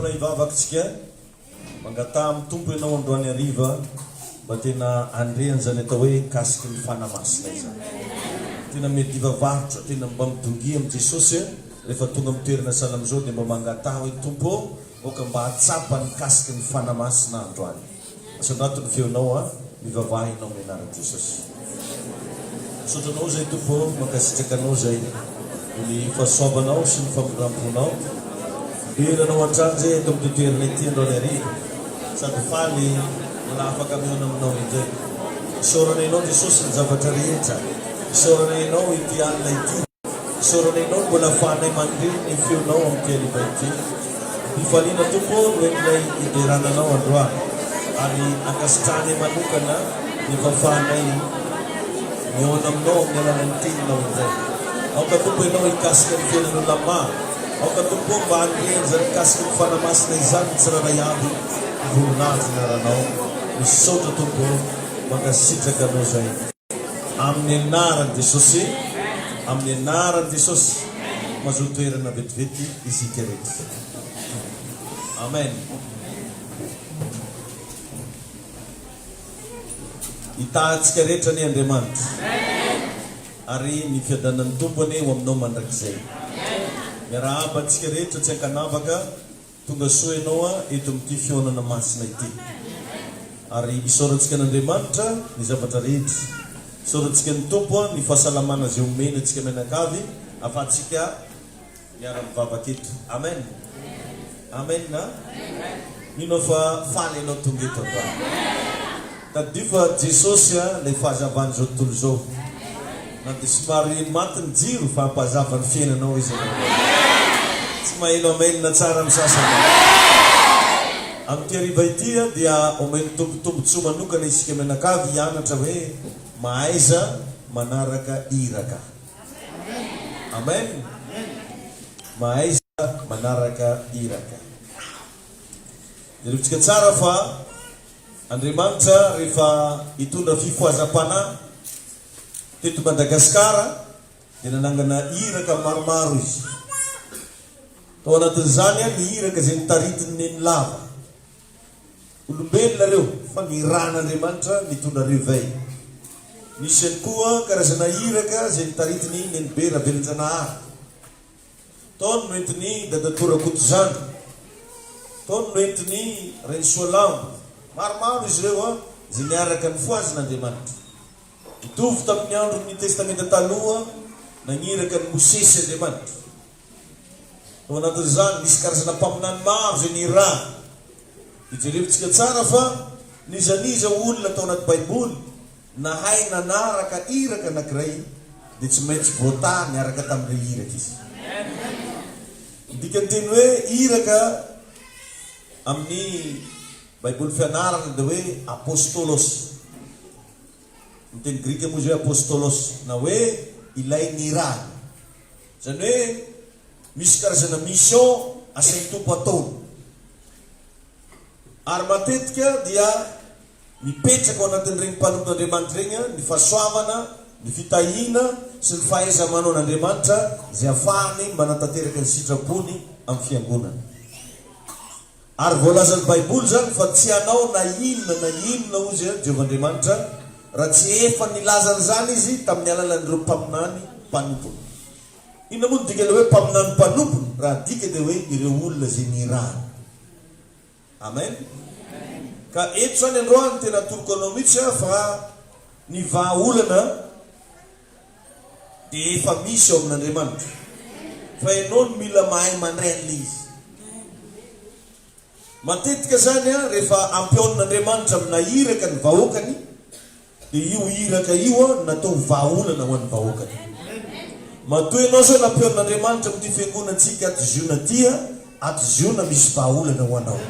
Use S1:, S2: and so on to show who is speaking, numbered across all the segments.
S1: fotoana ivavakantsika mangata amin'ny tompo ianao androany hariva mba tena andreany zany atao hoe kasiky ny fanamasina izany tena mety ivavarotra tena mba midongia amin'ny Jesosy rehefa tonga amin'ny toerana sana amin'izao dia mba mangata hoe tompo oka mba hatsapa ny kasiky ny fanamasina androany asondato ny feonao mivavahinao amin'ny anaran'i Jesosy sotranao zay tompo mankasitrakanao zay ny fahasoavanao sy ny fampiramponao beranao an-trano zay eto amin'ny toerana ity androany hariva sady faly mbola afaka miona aminao indraiky isaoranainao Jesosy ny zavatra rehetra isaoranainao ity alina ity isaoranainao mbola afahanay mandreny ny feonao amin'ny hariva ity ifaliana tompo noentinay iberananao androany ary ankasitrahany manokana ny fahafahanay miona aminao amin'ny alalan'ny teninao indray aoka tompo ianao ikasika ny fiainan'olona maro aoka tompo mba andreny zany ikasika ny fanamasina izany ny tsiraray aby voninahitsy naranao misaotra tompo mankasitraka anao zay amin'ny anaran'i Jesosy amin'ny anaran'i Jesosy mahazo toerana vetivety isika rehetra amen itahantsika rehetra ny Andriamanitra ary ny fiadanan'ny tompony ho aminao mandrakizay miarahaba antsika rehetra tsy ankanavaka tonga soa ianao eto amin'ity fionana masina ity ary isaorantsika n'Andriamanitra ny zavatra rehetra isaorantsika ny tompo ny fahasalamana zay omena antsika mianakavy afahantsika miara-mivavaka eto amen amen na mino fa faly ianao tonga eto ava taddio fa Jesosy lay fahazavany zao tontolo zao na dia somary maty ny jiro fa hampahazava ny fiainanao izy tsy maheno amelina tsara amin'ny sasany amin'ny hariva ity dia omeny tombotombontsoa manokana isika mianakavy hianatra hoe Mahaiza Manaraka Iraka amen Mahaiza Manaraka Iraka dirivitsika tsara fa Andriamanitra rehefa hitondra fifohazam-pana teto Madagasikara dia nanangana iraka maromaro izy tao anatin'izany ny iraka zay nitaritiny ny lava olombelona reo fa ny ran'Andriamanitra mitondra reo vay misy any koa karazana iraka zay nitaritiny nenibe ravelinjanahary tao no entiny Dadatorakoto-zany tao no entiny Rensoalambo maromaro izy reo zay niaraka ny foazin'Andriamanitra mitovy tamin'ny andro ny testamenta taloha naniraka ny Mosesy Andriamanitra tao anatin'izany misy karazana mpaminany maro zay ny ra ijerevitsika tsara fa nizaniza olona tao anaty baiboly nahay nanaraka iraka anankiray dia tsy maintsy voata niaraka tamin'ilay iraka izy dikany teny hoe iraka amin'ny baiboly fianarana dia hoe apôstolos ny teny grika moa izy hoe apôstolos na hoe ilay ny rany zany hoe misy karazana mission asain'ny tompo ataony ary matetika dia mipetraka ao anatin'ireny mpanompon'Andriamanitra regny ny fahasoavana ny fitahiana sy ny fahaiza-manao n'Andriamanitra zay ahafahany manatanteraka ny sitrapony amin'ny fiangonana ary voalazan'ny baiboly zany fa tsy hanao na inona ozy Jehovahandriamanitra raha tsy efa nilazany zany izy tamin'ny alalan'ireo mpaminany mpanompony inona moa dika le hoe mpaminany mpanompony raha dika dia hoe ireo olona zay nirany amen ka eto zany androany tena atoroko anao mihitsy fa ny vahaolana dia efa misy ao amin'Andriamanitra fa ianao no mila mahay mandray an'ilay izy matetika zany rehefa ampiaon'Andriamanitra amina iraka ny vahoakany dia io iraka io natao vahaolana ho an'ny vahoakany matoa ianao zao nampiaon'Andriamanitra amin'ity fiangonantsika atoziona tia atoziona misy vahaolana ho anao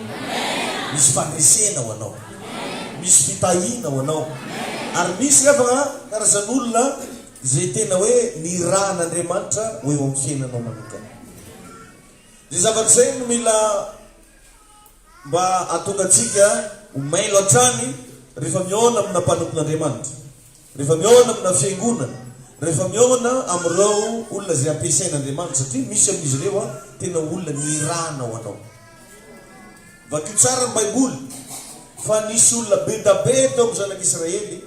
S1: misy fandresena ho anao misy fitahiana ho anao ary misy rehefa karazan'olona zay tena hoe ny ran'Andriamanitra ho eo amin'ny fiainanao manokana dia zavatra zay no mila mba atonga atsika ho mailo hatrany rehefa miona amina mpanompon'Andriamanitra rehefa miona amina fiangonana rehefa miona amin'ireo olona zay ampiasain'Andriamanitra satria misy amin'izy ireo tena olona nirana ho anao Vakio tsara ny baiboly fa nisy olona be da be tao zanak'Israely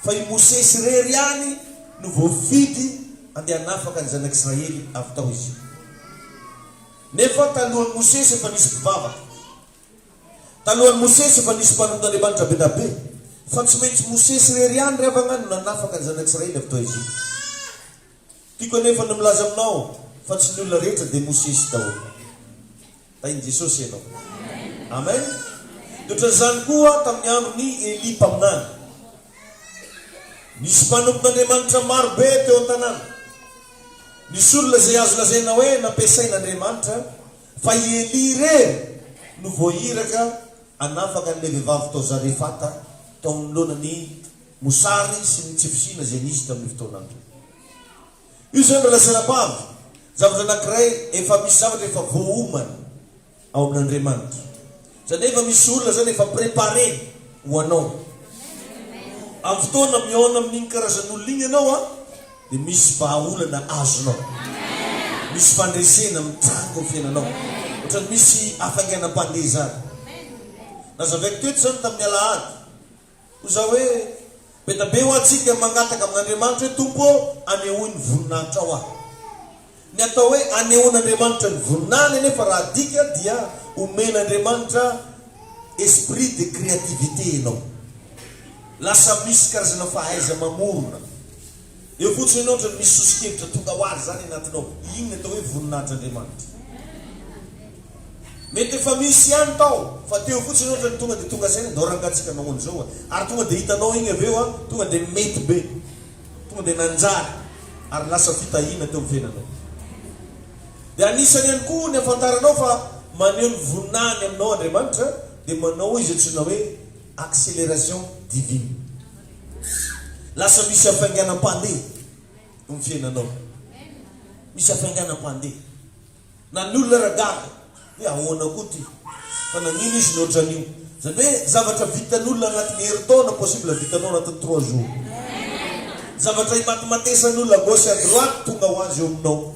S1: fa i Mosesy rery ihany no voafidy andeha hanafaka ny zanak'Israely avy tao izy. Nefa talohan'ny Mosesy efa nisy mpivavaka, talohan'ny Mosesy efa nisy mpanompon'Andriamanitra be da be, fa tsy maintsy Mosesy rery ihany rehefa agnano nanafaka ny zanak'Israely avy tao izy. Tiako anefa no milaza aminao fa tsy ny olona rehetra dia Mosesy daholo. Tainy Jesosy ianao. Amen. Ohatran'izany koa tamin'ny andron'ny Eli mpaminany, nisy mpanompon'Andriamanitra maro be teo an-tanàna. Nisy olona zay azo lazaina hoe nampiasain'Andriamanitra, fa i Eli rery no voairaka hanafaka an'ilay vehivavy tao Zarefata tao anoloanan'ny mosary sy ny tsifisina zay nisy tamin'ny fotoanany. Io zany rahalasana-bavy, zavatra anankiray efa misy zavatra efa voaomana ao amin'Andriamanitra. Zany efa misy olona zany efa préparé ho anao. Amin'ny fotoana mihaona amin'iny karazan'olona iny ianao dia misy vahaolana azonao. Misy fandresena mitrango amin'ny fiainanao. Ohatrany misy hafainganam-pandeha zany. Nazavaiko teto zany tamin'ny Alahady. Ho zaho hoe be da be ho antsika mangataka amin'Andriamanitra hoe Tompo anehoy ny voninahitra ao aho. Ny atao hoe anehoan'Andriamanitra ny voninahiny nefa raha dika dia omen'Andriamanitra esprit de créativité ianao. Lasa misy karazana fahaiza mamorona. Eo fotsiny ianao ohatrany misy sosikevitra tonga ho azy zany anatinao. Iny atao hoe voninahitran'Andriamanitra. Mety efa misy ihany tao, fa teo fotsiny ohatrany tonga dia tonga saina ndao rangatsika nanao an'izao ary tonga dia hitanao iny avy eo tonga dia mety be, tonga dia nanjary ary lasa fitahina teo amin'ny fiainanao. Dia anisany ihany koa ny afantaranao fa maneho ny voninahiny aminao Andriamanitra dia manao izy antsoina hoe accélération divine. Lasa misy hafainganam-pandeha amin'ny fiainanao. Misy hafainganam-pandeha. Na ny olona ragaga hoe ahoana koa ty fa nanino izy nohatran'io. Zany hoe zavatra vitan'olona anatin'ny herintaona possible vitanao anatin'ny 3 jours. Zavatra imatematesan'olona gauche à droite tonga ho azy eo aminao.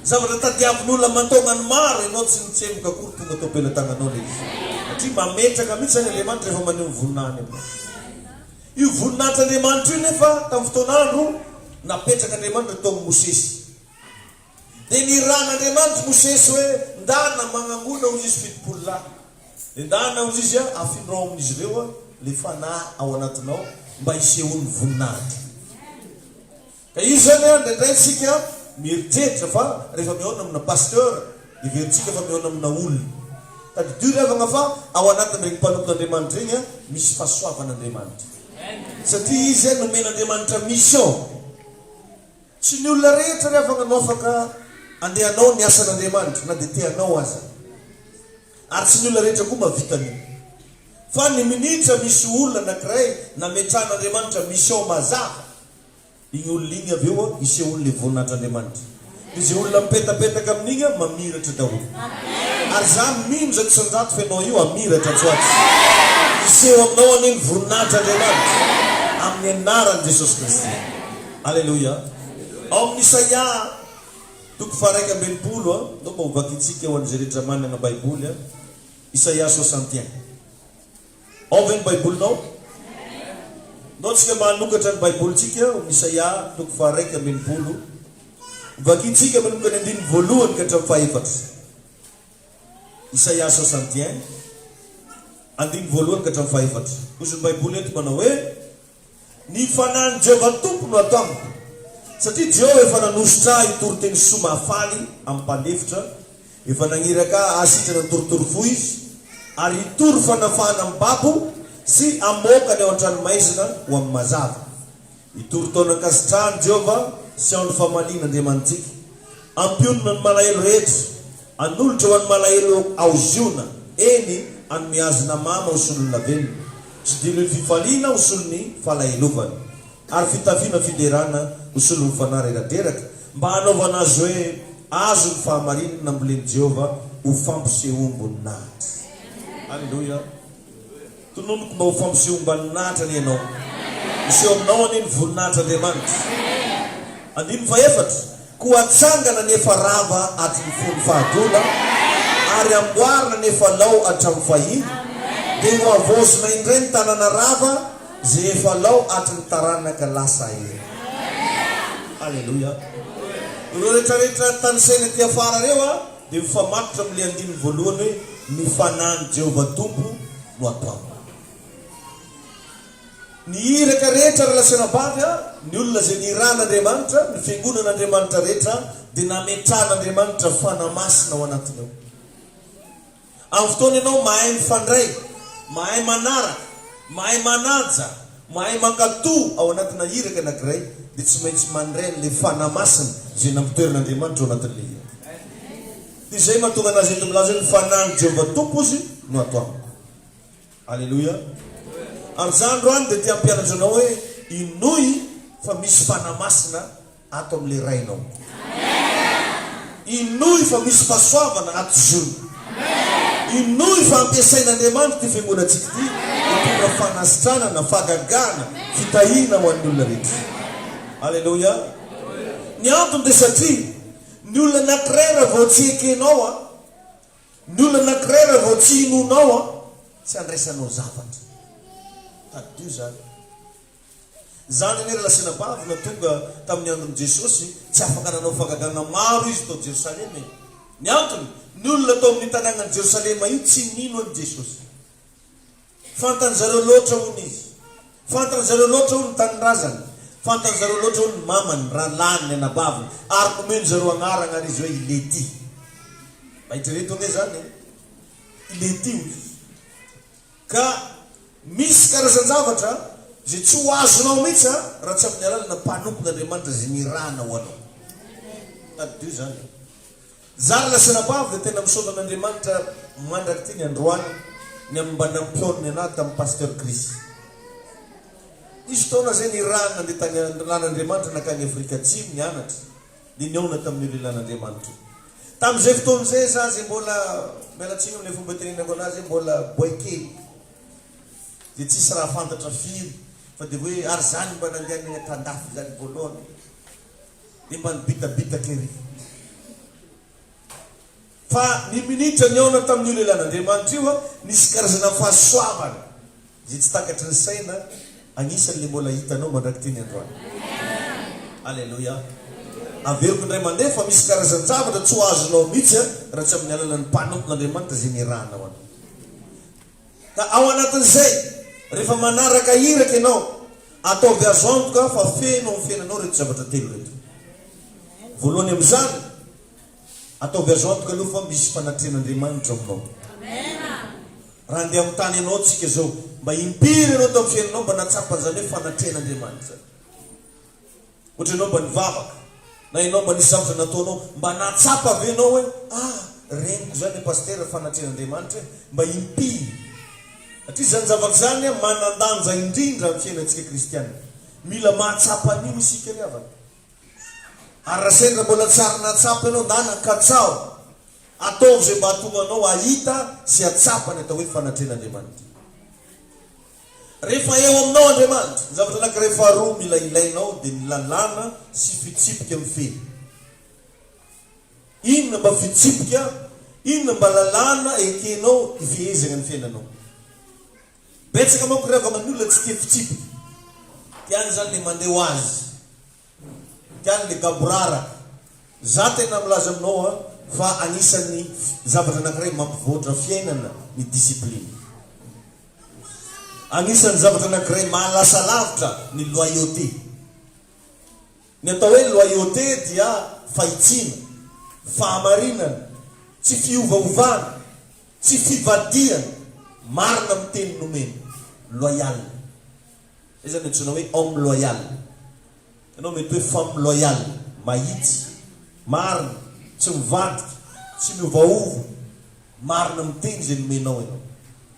S1: Zavatra tadiavin'olona mantonga ny maro ianao tsy nitsemboka akory tonga tao am-pelantananao le izy. Satria mametraka mihitsy zany Andriamanitra rehefa maneho ny voninahiny aminao. Io voninahitran'Andriamanitra io nefa tamin'ny fotoan'andro napetraka Andriamanitra tao amin'ny Mosesy. Dia niran'Andriamanitra Mosesy hoe ndana magnangona hozy izy 70 lahy. Dia ndana hozy izy afinao amin'izy ireo le fanahy ao anatinao mba hisehoan'ny voninahitra. Ka io zany ndraindray isika mieritreritra fa rehefa mihaona amina pasteur dia veritsika fa mihaona amina olona. Ka didio revana fa ao anatin'ireny mpanompon'Andriamanitra iny misy fahasoavan'Andriamanitra. Satria izy nomen'Andriamanitra mission. Tsy ny olona rehetra revana no afaka andehanao ny asan'Andriamanitra na dia teanao aza. Ary tsy ny olona rehetra koa mahavitany. Fa ny minitra misy olona anankiray nametran'Andriamanitra mission mazava. Iny olona iny avy eo isehoan'ilay voninahitran'Andriamanitra. Izay olona mipetapetaka amin'iny mamiratra daholo. Ary za minja tsy sanjato fa ianao io amiratra tsoaty. Iseho aminao an'iny voninahitran'Andriamanitra amin'ny anaran'i Jesosy Kristy. Alléluia. Ao amin'ny Isaia 1:20 ndao mba hovakitsika ho an'izay rehetra manana baiboly Isaia 61. Ao ve ny baibolinao? Ndao tsika manokatra ny baibolitsika Isaia 1:20. Vakitsika manomboka ny 9 voalohany ka hatramin'ny 4. Isaia 61 9 voalohany ka hatramin'ny 4. Ozy ny baiboly eto manao hoe ny fanahin'i Jehova tompo no ato amiko. Satria Jehova efa nanositra itoroteny soa mahafaly amin'ny mpanefitra, efa nagniraka asitrana torotoro izy, ary itory fanafahana amin'ny babo sy amoaka ny ao an-tranomaizina ho amin'ny mazava. Itory taona ankasitrahany Jehova sy ao ny famalian'Andriamanitsika. Ampionona ny malahelo rehetra, anolotra ho an'ny malahelo aoziona, eny anome azona mama hosolon'ny velona. Tsy dilo ny fifaliana hosolon'ny falahelovana, ary fitafiana fiderana hosolon'ny fanahy reraderaka, mba hanaovana azy hoe azo ny fahamarinana amboleny Jehova ho fampisehoam-boninahitra. Alleluia. Tononoko mba ho fampisehoam-boninahitra ny ianao. Iseho aminao any ny voninahitran'Andriamanitra. 4 ko hatsangana nefa rava aty ny fony fahadola ary amboarina nefa lao hatramin'ny fahiny dia ho avosina indray ny tanana rava zay efa lao hatry ny taranaka lasa ely. Alleluia. Ireo rehetrarehetra tanisaina ty afara reo a dia mifamatotra amin'ilay andiny voalohany hoe ny fanahy Jehova Tompo no atao. Ny iraka rehetra relasana bavy a, ny olona zay niran'Andriamanitra, ny fiangonan'Andriamanitra rehetra dia nametran'Andriamanitra fanamasina ao anatiny ao. Amin'ny fotoana ianao mahay mifandray, mahay manaraka, mahay manaja, mahay mankatoa ao anatina iraka anankiray, dia tsy maintsy mandray n'ilay fanamasina zay nampitoeran'Andriamanitra ao anatin'ilay iraka. Dia izay mahatonga anazy eto milaza ny fanahy Jehova Tompo izy no atao. Alleluia. Ary zany androany dia tia ampianatra anao hoe inoy fa misy fanamasina ato amin'ilay rainao. Inoy fa misy fahasoavana ato zony. Inoy fa ampiasain'Andriamanitra ty fiangonantsika ty mitondra fanasitranana, fahagagana, fitahina ho an'ny olona rehetra. Alleluia. Ny antony dia satria ny olona anankiray raha vao tsy ekenao a, ny olona anankiray raha vao tsy inonao a, tsy andraisanao zavatra. Tadio zany. Zany anie relasana bavy na tonga tamin'ny andron'i Jesosy tsy afaka nanao fahagagana maro izy tao Jerosalema. Ny antony, ny olona tao amin'ny tanànan'i Jerosalema io tsy nino an'i Jesosy. Fantan'zareo loatra hono izy. Fantan'zareo loatra hono ny tanin-drazany. Fantan'zareo loatra hono ny mamany, rahalahy ny anabaviny. Ary nomeny zareo agnarana ary izy hoe Ilety. Mahitrereto ane zany. Ilety io. Ka misy karazan-javatra zay tsy ho azonao mihitsy raha tsy amin'ny alalana mpanompon'Andriamanitra zay nirana ho anao. Tadio zany. Zary lasana bavy dia tena misaotan'Andriamanitra mandraky ty ny androany ny amin'ny mba nampioniny anahy tamin'ny pasteur Chris. Izy taona zay nirana nandeha tany lan'Andriamanitra nakany Afrika Atsimo nianatra dia niaona tamin'ny lelan'Andriamanitra. Tamin'izay fotoan'izay za zay mbola mialatsiny amin'ilay fomba tenenako anazy mbola boikely. Dia tsisy raha fantatra firy fa dia hoe ary zany mba nandeha ny tandafy zany voalohany dia mba nibitabitaka ery. Fa ny minitra niaona tamin'io lelan'Andriamanitra io a, nisy karazana fahasoavana zay tsy takatry ny saina anisan'ilay mbola hitanao mandraky ty ny androany. Alleluia. Averiko indray mandeha fa misy karazan-javatra tsy ho azonao mihitsy raha tsy amin'ny alalan'ny mpanompon'Andriamanitra zay nirahana ho anao. Ka ao anatin'izay rehefa manaraka iraka ianao, ataovy azo antoka fa feno amin'ny fiainanao reto zavatra telo reto. Voalohany amin'izany, ataovy azo antoka aloha fa misy fanatrehan'Andriamanitra aminao. Raha andeha amin'ny tany ianao tsika zao, mba impiry ianao tao amin'ny fiainanao mba natsapan'izany hoe fanatrehan'Andriamanitra. Ohatra ianao mba nivavaka, na ianao mba nisy zavatra nataonao, mba natsapa avy ianao hoe reniko zany pasteur fanatrehan'Andriamanitra, mba impiry. Satria zany zavatra zany manandanja indrindra amin'ny fiainantsika kristianina. Mila mahatsapa an'io isika ry avana. Ary raha sendra mbola tsara natsapa ianao na nakatsao, ataovy zay mba hatonga anao ahita sy atsapa ny atao hoe fanatrehan'Andriamanitra. Rehefa eo aminao Andriamanitra, ny zavatra anankiray faharoa mila ilainao dia ny lalàna sy fitsipika amin'ny fety. Inona mba fitsipika, inona mba lalàna ekenao ifehezana ny fiainanao. Betsaka manko rehefa manolona tsy tia fitsipika. Tiany zany le mandeha ho azy. Tiany le gaborara. Za tena milaza aminao fa anisan'ny zavatra anankiray mampivoatra fiainana ny disipline. Anisan'ny zavatra anankiray mahalasa lavitra ny loyauté. Ny atao hoe loyauté dia fahitsiana, fahamarinana, tsy fiovaovana, tsy fivadiana, marina amin'ny teny nomeny, loyal. Izay zany antsoina hoe homme loyal. Ianao mety hoe femme loyal, mahitsy, marina, tsy mivadika, tsy miovaova, marina amin'ny teny zay nomenao ianao.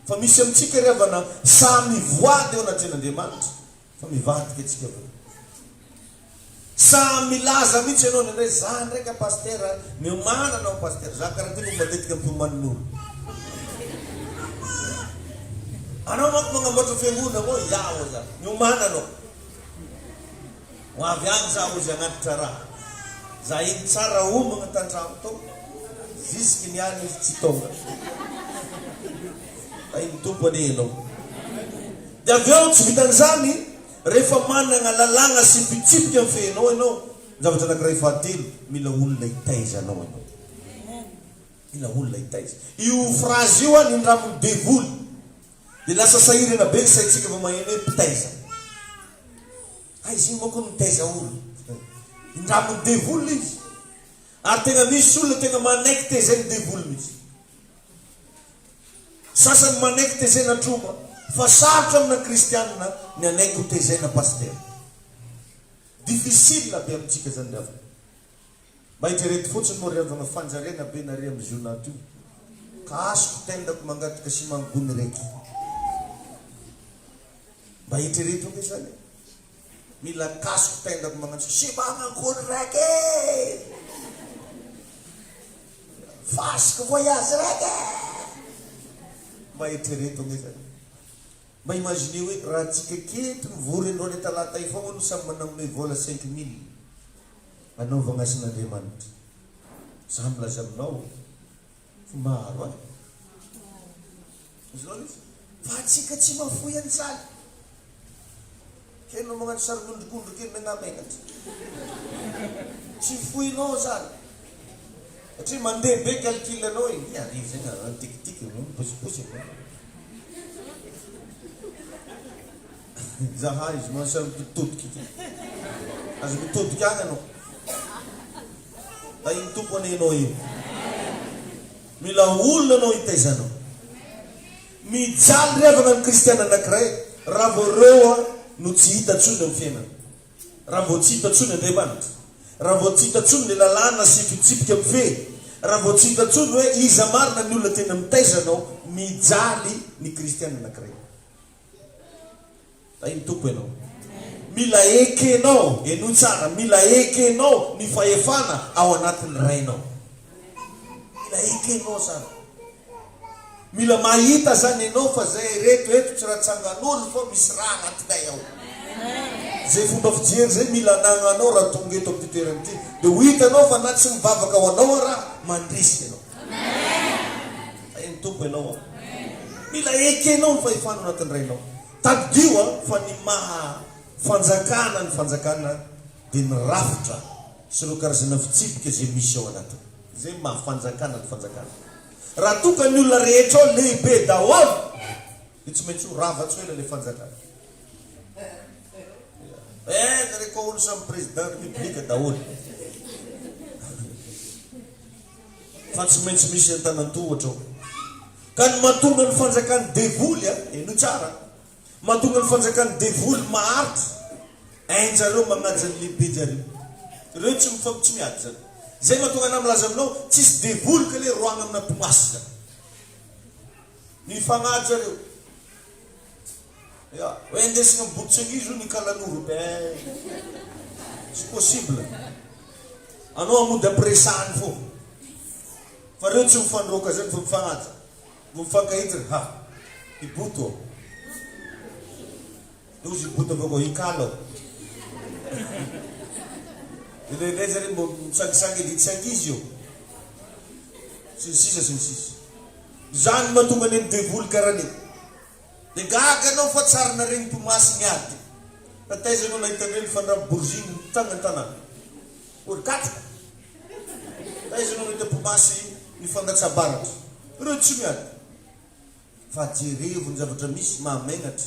S1: Fa misy amintsika ry havana samy voady eo anatrehan'Andriamanitra fa mivadika antsika avao. Samy milaza mihitsy ianao indray za ndraika pasteur miomana anao pasteur za karaha ty no matetika mpiomann'olo. Anao manko magnamboatra fiangonana moa iaho za miomana anao. Ho avy agny za ozy agnatitra raha. Za iny tsara homagna tantramo tao. Zisky niany izy tsy tonga. Ay ny tompo anenao. Dia avy eo tsy vitan'izany, rehefa manana lalàna sy fitsipika amin'ny fenao ianao, zavatra anankiray fahatelo, mila olona hitaiza anao ianao. Mila olona hitaiza. Io phrase io any indramony devoly. Dia lasa sahirana be ny saintsika fa maheno hoe mpitaiza. Izy iny manko mitaiza olona. Indramony devoly izy. Ary tegna misy olona tegna manaiky tezeny devoly mihitsy. Sasany manaiky tezena troma, fa sarotra amina kristianina ny anaiky ho tezena paster. Difficile be amintsika zany ravina. Mba hitrereto fotsiny moa riavana fanjariana be nare amin'ny journat io. Ka asoko tendako mangataka sy mangony raiky. Mba hitrereto nge zany. Mila kasoko tendako mangataka sy mangony raiky. Fasiko voyage raiky. Mba hitrereto nge zany. Mba imagine hoe raha tsika keto mivory andro ny talata io foana no samy manamone vola 5,000 anaovana asin'Andriamanitra. Za milaza aminao maro ay. Izy izy fa tsika tsy mafoy an'izany. Kenao magnano sarikondrikondro kely megnamenatra. Tsy foinao zany. Satria mandeha be calcul anao iny. Arivo zay na tikitiky posiposy. Zaha izy mansary mitodika ity. Azo mitodika agny anao. Da iny tompo anenao io. Mila olona anao hitaizanao. Mijaly revana ny kristiana anankiray. Raha vao reo no tsy hita tsony amin'ny fiainana. Raha vao tsy hita tsony Andriamanitra. Raha vao tsy hita tsony ny lalàna sy fitsipika amin'ny fe. Raha vao tsy hita tsony hoe iza marina ny olona tena mitaizanao, mijaly ny kristiana anankiray. Da iny tompo ianao. Mila ekenao, eno tsara, mila ekenao ny fahefana ao anatin'ny rainao. Mila ekenao zany. Mila mahita zany ianao fa zay reto tsy raha tsangan'olo fa misy raha anatinay ao. Zay fomba fijery zay mila anagnanao raha tonga eto amin'ny toerana ity. Dia ho hitanao fa na tsy mivavaka ho anao raha mandrisika anao. Iny tompo ianao. Mila ekenao ny fahefana ao anatin'ny rainao. Tadio fa ny fanjakana ny fanjakana dia ny rafitra sy ireo karazana fitsipika zay misy ao anatiny. Zay mahafanjakana ny fanjakana. Raha toka ny olona rehetra ao lehibe daholo, dia tsy maintsy ho ravatsy hoe le fanjakana. Rehefa olo samy président république daholo. Fa tsy maintsy misy antanan-tohatra ao. Ka ny mahatonga ny fanjakany devoly, eno tsara. Mahatonga ny fanjakany devoly maharitra. Ainjareo magnaja ny lehibe jareo. Reo tsy mifampitsy miady zany. Zay mahatonga ana milaza aminao, tsisy devoly ka le roagna amina mpimasy zany. Mifagnaja jareo. Hoe indesina mibotsy ny kalanoro. Tsy possible. Anao amody ampiresahany fô. Fa reo tsy mifandroka zany fa mifagnaja. Vao mifankahitry, iboto. Io izy iboto avao koa hikala. Ilay zare mbo misangisangy editsy izy io. Sy ny sisa. Zany mahatonga ny devoly karany. Dia gaga anao fa tsara na regny mpimasy miady. Fa taiza anao nahitany ny fandramy borziny tanga ny tanàna. Orikatrika. Taiza anao nahita mpimasy ny fangatsabaratra. Reo tsy miady. Fa jerevo ny zavatra misy mahamenatra.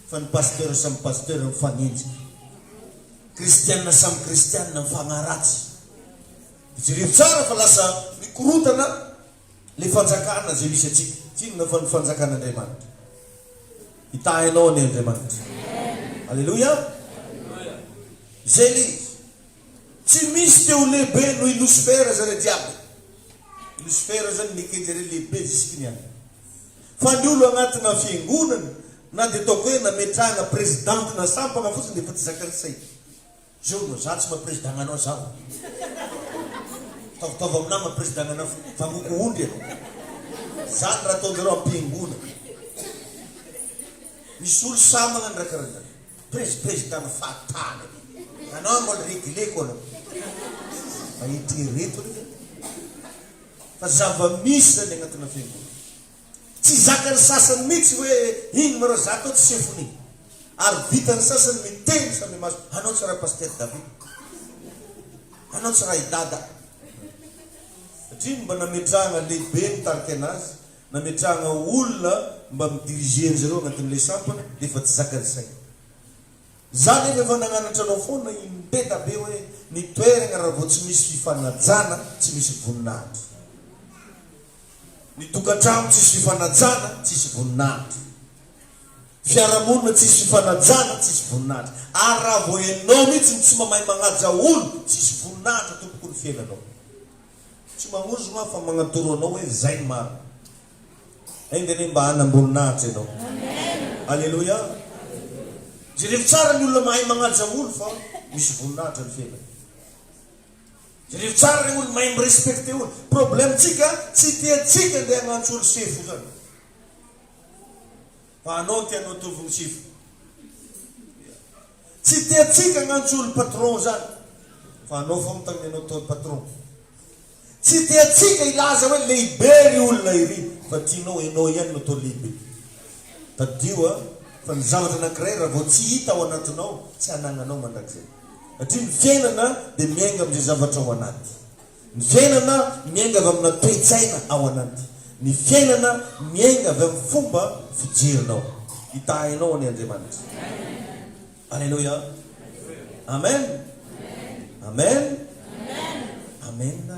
S1: Fa ny pasteur samy pasteur mifanenjika. Kristianina samy kristianina mifagnaratsy. Jerevo tsara fa lasa mikorotana le fanjakana zay misy atsika. Tsinona fa ny fanjakan'Andriamanitra. Hitahinao ny Andriamanitra. Alleluia. Zay le tsy misy teo lehibe noho i Lucifera zare diaby. Lucifera zany nekejare lehibe zisky niany. Fa ny olo agnatina fiangonana na dia ataoko hoe nametrahana présidente na sampana fotsiny dia efa tsy zakany say. Zao no za tsy maha-président anao zaho. Taovitavy aminahy maha-président anao vangoko ondry anao. Zany raha ataonjareo am-piangonana. Misy olo samagna ny raha karaha zany. Président fatany. Anao moa réglé koa anao. Fa ity reto reto. fa zava-misy zany agnatina fiangonana. Tsy zakany sasany mihitsy hoe iny marao za atao tsy sefony. Ary vitany sasany miteny samy maso, anao tsy raha paster David, anao tsy raha idada. Satria mba nametrahana lehibe mitariky anazy, nametrahana olona mba midiriger zareo agnatin'le sampana, defa tsy zakany saina. Zany efa nananatra anao foana impeta be hoe ny toerana raha vao tsy misy fifanajana, tsy misy voninahitra. Ny tokantrano tsisy fifanajana, tsisy voninahitra. Fiarahamonina tsisy fifanajana, tsisy voninahitra. Ary raha vao ianao mihitsy tsy mamahay magnaja olo, tsisy voninahitra tompoko ny fiainanao. Tsy mamonjy ma fa magnatoro anao hoe zay ny maro. Engany mba hanamboninahitra ianao. Alleluia. Jereo tsara ny olona mahay magnaja olo fa misy voninahitra ny fiainana. Jereo tsara ny olona mahay mirespekte olo. Problemtsika tsy tiatsika ndeha hagnantso olo sefo zany. Fa anao tianao tovony sefo. Tsy tiatsika hagnantso olo patron zany. Fa anao fa mitany anao tao patron. Tsy tiatsika ilaza hoe lehibe ry olona iry. Fa tianao enao ihany no tao lehibe. Tadio fa ny zavatra anankiray raha vao tsy hita ao anatinao, tsy anagnanao mandrakizay. Satria ny fiainana dia miainga amin'izay zavatra ao anaty. Ny fiainana miainga avy amina toe-tsaina ao anaty. Ny fiainana miainga avy amin'ny fomba fijerinao. Hitahinao any Andriamanitra. Alleluia. Amen. Amen. Amen.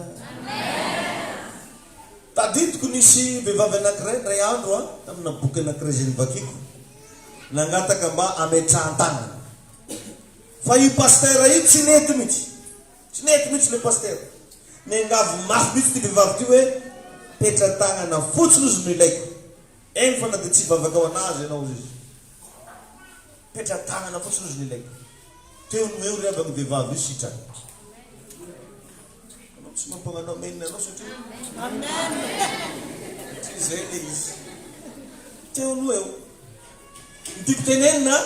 S1: Tadidiko nisy vehivavy anankiray ndray andro tamina boky anankiray zay nivakiko. Nangataka mba ametrahan-tanana. Fa io pasteur io tsy nety mihitsy. Tsy nety mihitsy le pasteur. Nengavy mafy mihitsy ty vehivavy ty hoe petra-tanana fotsiny izy no ilaiko. Eny fa na dia tsy vavaka ao anazy ianao izy. Petra-tanana fotsiny izy no ilaiko. Teo no eo ry avy amin'ny vehivavy io sitrany. Anao tsy mampanganao menina anao satria. Satria zay le izy. Teo no eo. Ndiko tenenina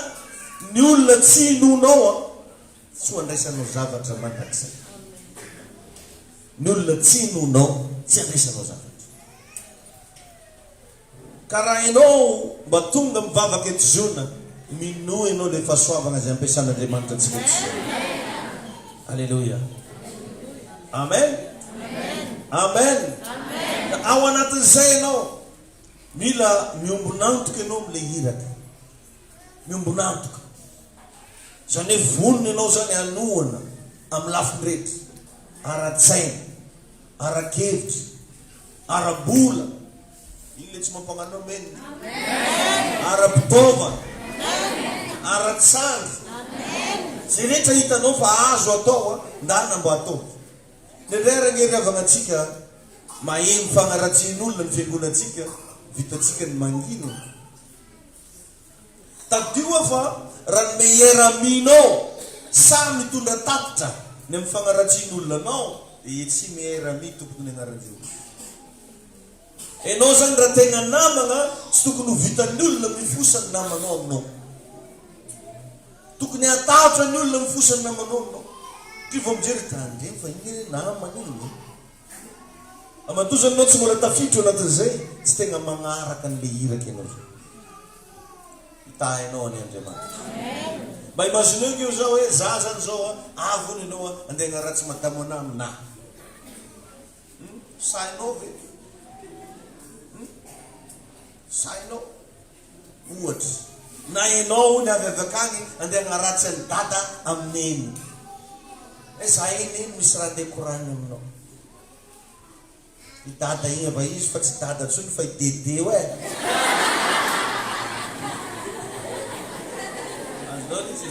S1: ny olona tsy inonao tsy andraisanao zavatra mandrakizay. Ny olona tsy inonao tsy andraisanao zavatra. Ka raha ianao mba tonga mivavaka eto zona, mino ianao le fahasoavana zay ampiasan'Andriamanitra antsika eto zona. Alleluia. Amen. Amen. Ao anatin'izay ianao mila miombonantoka ianao am'le Iraka. Miombonantoka. Zany hoe vonona ianao zany anoana amin'ny lafin-drehetra. Ara-tsaina, ara-kevitra, ara-bola. Iny le tsy mampanganao menina. Ara-pitaovana, ara-tsandry. Zay rehetra hitanao fa azo atao ndana mba atao. Nendray ny avagnatsika mahemy fagnaratsian'olona ny fiangonantsika, vitatsika ny mangino. Tadio fa raha ny meilleur-aminao samy mitondra tapitra ny amin'ny fagnaratsian'olona anao, dia tsy meilleur-ami tompoko ny anaran'io. Enao zany raha tegna namana, tsy tokony ho vitan'ny olona mifosany namanao aminao. Tokony atatra ny olona mifosany namanao aminao. Ty vao mijery tandreny fa iny namana iny. Amatozanao tsy mbola tafitro anatin'izay, tsy tegna magnaraka an'le Iraka ianao zay. Hitahinao any Andriamanitra. Mba imagineo io zao hoe za zany zao avony ianao andeha hagnaratsy madamo anahy aminahy. Sainao ve? Sainao? Ohatra. Na ianao ny avy avakany andeha hagnaratsy ny dada amin'eny. Za iny misy raha andeha korany aminao. I dada iny ava izy fa tsy dada tsony fa i dede hoe. Azonao izy.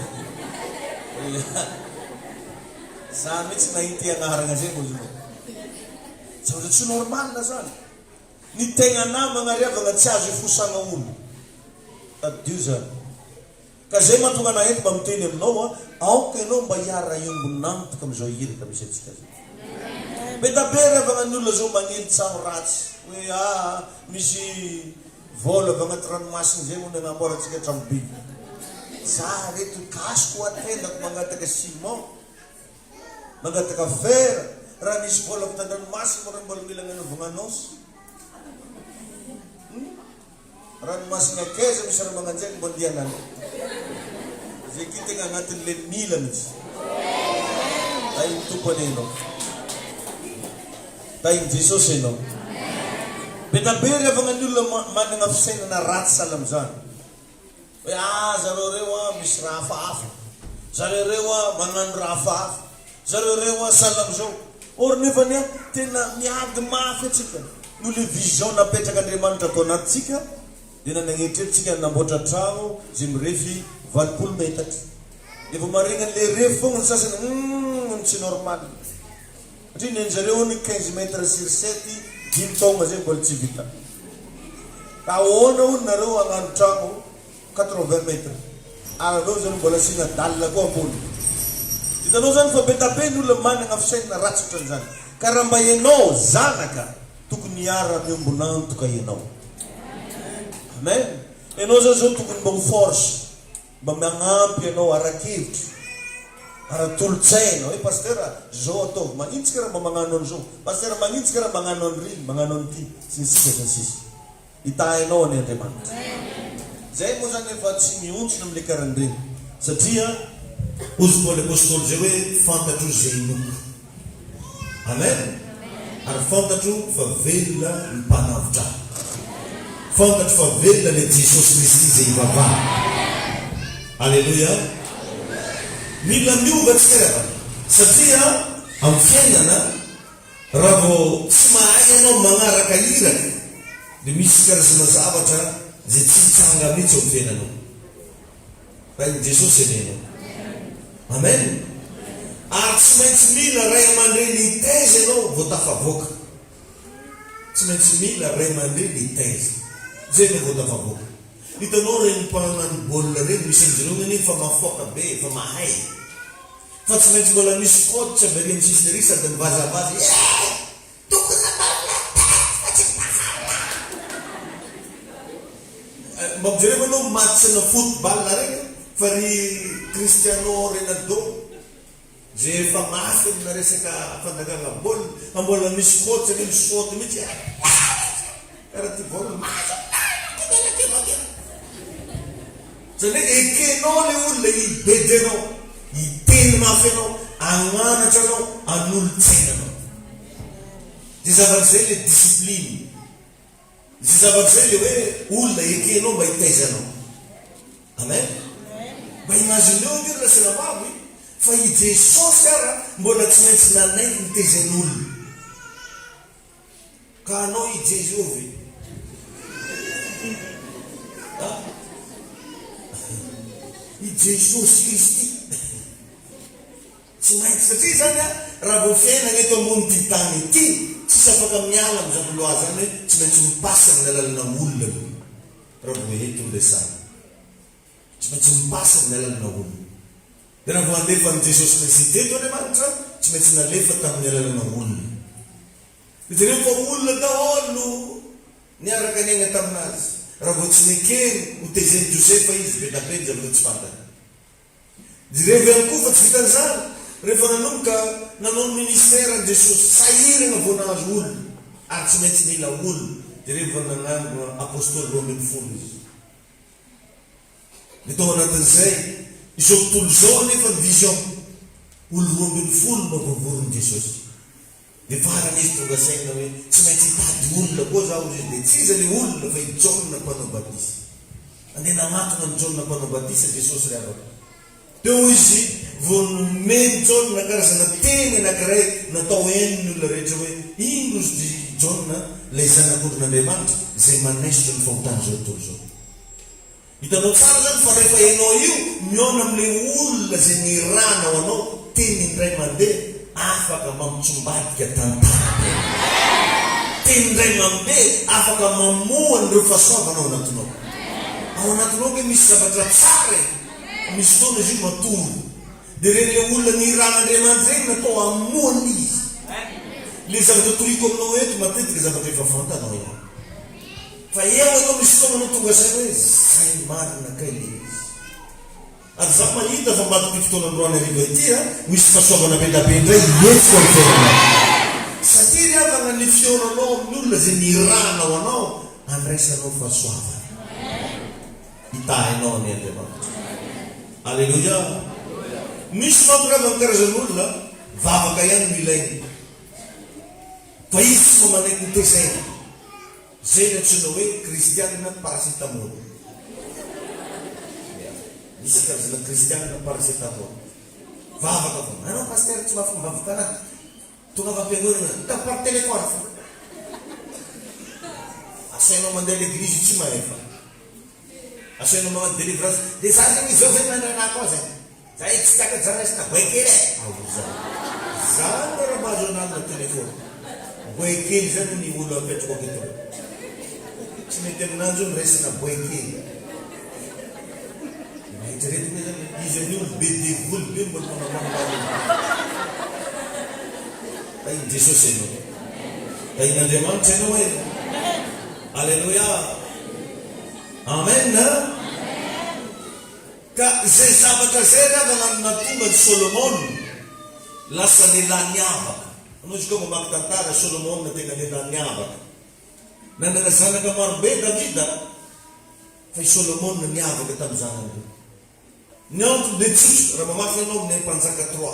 S1: Za mihitsy nahity agnarana zay moa zao. Zavatra tsy normal na zany. Ny tegna namana riavana tsy azo ifosana olo. Tadio zany. Ka zay mahatonga anahy eto mba miteny aminao aoka ianao mba hiara iombonantoka am'izao Iraka misy atsika zay. Be dabe riavana ny olona zao magnely tsamo ratsy. Hoe misy vola avy agnaty ranomasina zay moa ny agnamboarantsika tramobiby. Za reto kasiko atendako mangataka ciment, mangataka fer. Raha manisy vola avy tan-dranomasina raha mbola mila gnanaovanganos. Ranomasina keza misy raha magnanjany mbo andianana. Zay kitegna agnatin'le mila mihitsy. Tay ny tompony ianao. Tay ny Jesosy ianao. Betabe rehefa ny olona manana fisainana ratsy sahala am'izany. Hoe zareo reo misy raha hafahafa. Zareo reo magnano raha hafahafa. Zareo reo sahala am'izao. Or nefa nia tena miady mafy atsika. No le vision napetraka Andriamanitra atao anatintsika, dia nanagnetretsika namboatra trano zay mirefy 20 metatra. Efa marina le refy fogna ny sasany tsy normal. Satria nenjareo ny 15 metres sur 7 dimy taogna zay mbola tsy vita. Ka ahoana hono nareo hagnano trano 80 metres. Aranao zany mbola sina dalina koa ambony. Hitanao zany fa betabe ny olona manana fisainana ratsy ohatran'izany. Ka raha mba ianao zanaka, tokony hiara-miombonantoka ianao. Amen. Ianao zao tokony mba ho force, mba magnampy ianao arakevitra, ara-tolotsaina. Hoe pastera, zao ataovy, magnitsika raha mba magnano an'izao. Pastera, magnitsika raha magnano an'iriny, magnano an'ity. Sisika sisy. Itahinao any Andriamanitra. Zay moa zany efa tsy miontsona am'le karan'ireny. Satria ozy Paoly apôstôly zay hoe fantatro zay inoko. Amen. Ary fantatro fa velona ny mpanavotra. Fantatro fa velona le Jesosy Kristy zay ivavaha. Alleluia. Mila miova tsika. Satria amin'ny fiainana raha vao tsy mahay ianao magnaraka Iraka, dia misy karazana zavatra zay tsy hitsanga mihitsy amin'ny fiainanao. Raha i Jesosy ianao. Amen. Ary tsy maintsy mila ray aman-dreny hitaiza ianao vao tafavoaka. Tsy maintsy mila ray aman-dreny hitaiza. Zay no vao tafavoaka. Hitanao reny mpanano baolina reny, misy amin'izareo ny fa mafoaka be, fa mahay. Fa tsy maintsy mbola misy coach be reny sisy ny sady mivazavazy. Tokony baolina fa tsy mahana. Mampijereo anao match na football reny, fa ry Cristiano Ronaldo zay efa mafy amina resaka fandakana baolina, mbola misy coach ny misaoty mihitsy. Karaha ty baolina maza. Zany hoe ekenao le olona hibedenao, hiteny mafy anao, agnanatra anao, anolo-tsainanao. Zay zavatra zay le discipline. Zay zavatra zay le hoe olona ekenao mba hitaizanao. Amen. Mba imagineo nio rasana mavo fa i Jesosy ara mbola tsy maintsy nanay nitaizan'olona. Ka anao i Jesosy i Jesosy Kristy tsy maintsy, satria zany raha vao fiainana eto ambony ty tany ity tsisy afaka miala am'izany loha zany hoe tsy maintsy mipasy amin'ny alalana olona raha vao eto lesana. Tsy maintsy mipasy amin'ny alalana olona. Dia raha vao alefa ny Jesosy Kristy teto Andriamanitra, tsy maintsy nalefa tamin'ny alalana olona. Hitanao fa olona daholo niaraka niaina taminazy. Raha vao tsy nekeny ho tezeny Josefa izy, be napeny zavatra tsy fantany. Direvy ihany koa fa tsy vitan'izany. Rehefa nanomboka nanao ny ministera ny Jesosy, sahirana vao nahazo olona, ary tsy maintsy nila olona. Direvy nagnano apôstôly 12 izy. Ny tao anatin'izay, izao tontolo izao anefa ny vision, olo 12 mavavorin'i Jesosy. Dia farany izy tonga saina hoe tsy maintsy hitady olona koa zaho izy, dia tsy iza le olona fa i Jona mpanao batisa. Andeha nagnatona ny Jona mpanao batisa Jesosy ry avaka. Teo izy vao nomeny Jona karazana teny anankiray natao henony olona rehetra hoe ino izy Jona ilay zanak'olon'Andriamanitra zay manesotra ny fahotany zao tontolo zao. Hitanao tsara zany fa rehefa ianao io miona amin'ilay olona zay niranao anao teny indray mandeha, afaka mamitsombatika tantara. Teny indray mandeha afaka mamohany ireo fahasoavanao anatinao. Ao anatinao hoe misy zavatra tsara, misy fotoana izy io matory. Dia reny olona niran'Andriamanitra reny natao hamohany izy. Le zavatra toriko aminao eto matetika zavatra efa fantanao ihany. Fa eo anao misy fotoana tonga saina hoe zay marina kay le izy. Ary zaho mahita fa mbato ty fotoana androany ariva ity, misy fahasoavana be indray iesiko ny fiainana. missionanao amin'olona zay niranao anao andraisanao fahasoavana. Hitahinao ny Andriamanitra. Alleluia. Misy mampiravana karazan'olona vavaka ihany no ilainy. Fa izy tsy mamanaiky tesaina. Zay ny antsoina hoe kristianina paracetamol. Misy karazana kristianina paracetamol. Vavaka fa. Anao pasteur tsy mahafombavaka anazy. Tonga fampiangonana, ta par téléphone fa. Asainao mandeha l'église tsy mahefa. Asainao magnano délivrance. Dia za zany izao zay manana koa zay. Za tsy taka janasina boekely. Zany raha mahazo anazy na téléphone. Boekely zany ny olo apetrako aketo. Tsy mety aminanjy io miresana boekely. Mahitretina zany izy any olo be devoly be mbola manamambaly. Ay Jesosy ianao. Ay n'Andriamanitra ianao e. Alleluia. Amen. Ka zay zavatra zay raha natonga ny Solomon lasa lehilahy niavaka. Anao izy koa mamaky tantara Solomon na tena lehilahy niavaka. Nanana zanaka marobe Davida fa i Solomon na niavaka tamin'ny zanaka. Ny antony dia tsotra raha mamaky ianao amin'ny mpanjaka 3,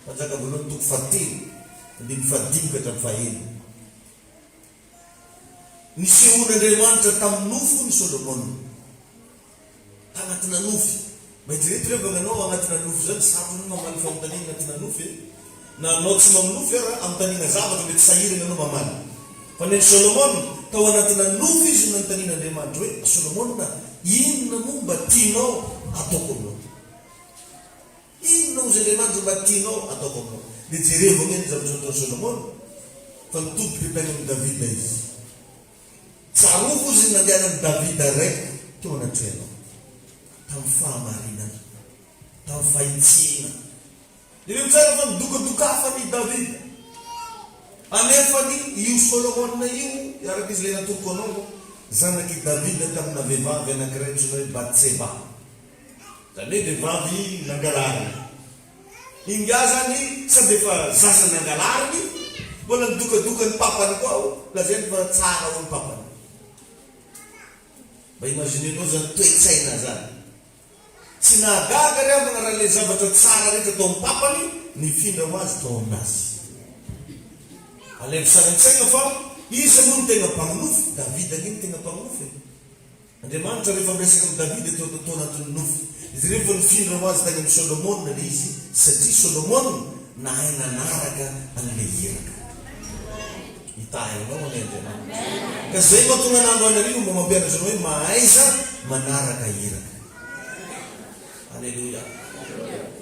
S1: mpanjaka voalohany toko 17. Dia mifadimika hatramin'ny fahelo. Nisehoan'Andriamanitra tamin'ny nofo ny Solomon. Tanatina nofo. Mahitreto rehefa anao anatina nofo zany sarotra no mamaly famontaniana anatina nofo. Na anao tsy maminofo ara amintaniana zavatra mety sahirana anao mamaly. Fa ny Solomon tao anatina nofo izy nanontanian'Andriamanitra hoe Solomon na inona moa mba tianao ataoko aminao? Inona ozy Andriamanitra mba tianao ataoko aminao? Dia jerevao ny zavatra ataon'i Solomon fa nitobika tany amin'ny Davida izy. Tsaroako izy nandehanan'i Davida raiky teo anatrehanao. Tamin'ny fahamarinana, tamin'ny fahitsiana. Dia mitsara fa midokadokafa ny Davida. Anefany io Solomon io, araka izy ilay natoko anao, zanaky Davida tamina vehivavy anankiray antsoina hoe Batseba. Zany hoe vehivavy nangalariny. Inga zany sady efa zasa nangalariny, mbola midokadoka ny papany koa ao, lazainy fa tsara ho ny papany. Mba imaginenao zany toe-tsaina zany. Tsy nahagaga ry amana raha le zavatra tsara rehetra tao amin'ny papany, nifindra ho azy tao aminazy. Alevy saran-tsaina fa izy moa no tena mpaminofo, Davida iny tena mpaminofo. Andriamanitra rehefa miresaka amin'ny Davida tao anatin'ny nofo. Izy rehefa nifindra ho azy tany amin'ny Solomon le izy, satria Solomon nahay nanaraka an'ilay Iraka. Hitahinao ny Andriamanitra. Ka zay mahatonga n'andro anareo mba mampianatra hoe Mahaiza manaraka Iraka. Alleluia.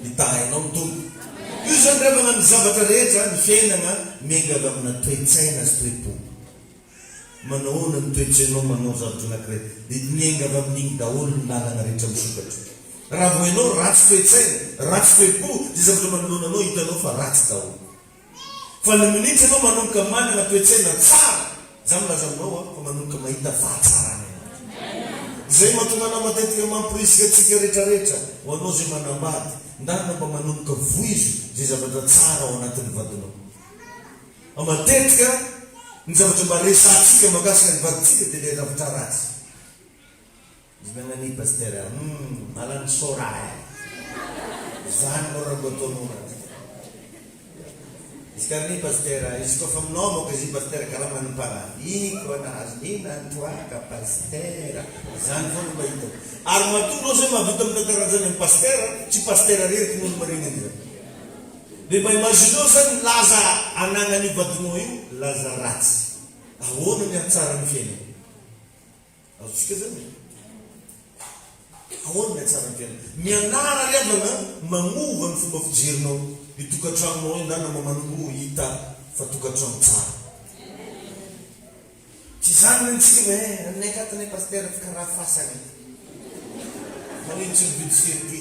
S1: Hitahinao ny tompo. Io zany rehefa nany zavatra rehetra ny fiainana miaingana amina toe-tsaina sy toe-po. Manahoana ny toe-tsainao manao zavatra anankiray dia miaingana amin'igny daholo ny lalana rehetra misokatra. Raha vo ianao ratsy toe-tsaina, ratsy toe-po, dia zavatra manoloana anao hitanao fa ratsy daholo. Fa ny minitsy anao manomboka manana toe-tsaina tsara, za milaza aminao fa manomboka mahita fahatsarana. Zay mahatonga anao matetika mampirisika antsika rehetrarehetra ho anao zay manambady. Ndana mba manomboka voizo zay zavatra tsara ao anatin'ny vadinao. Matetika ny zavatra mba resantsika mahakasika ny vaditsika dia le zavatra ratsy. Izy magnani pasteur, alany sorahy. Zany mo raha ataonao ratsy. Izy ka ni pasteur, izy koa fa aminao moka izy pasteur karaha manimpara. Iko anazy, nina antoaka pasteur. Zany foana mba hitao. Ary matonao zay mahavita amin'ny tantaran'izany amin'ny pasteur, tsy pasteur rehetra no marina izany. Dia mba imagineo zany laza ananany vadinao io, laza ratsy. Ahoana ny atsara ny fiainana? Azontsika zany. Ahoana ny atsara ny fiainana? Mianara riavana magnova ny fomba fijerinao. I tokantranonao io ndana mamanongo hita fa tokantrano tsara. Tsy zany nitsika hoe aminay akatonay pasteur fa karaha fasana. Manino tsy mividy sirky.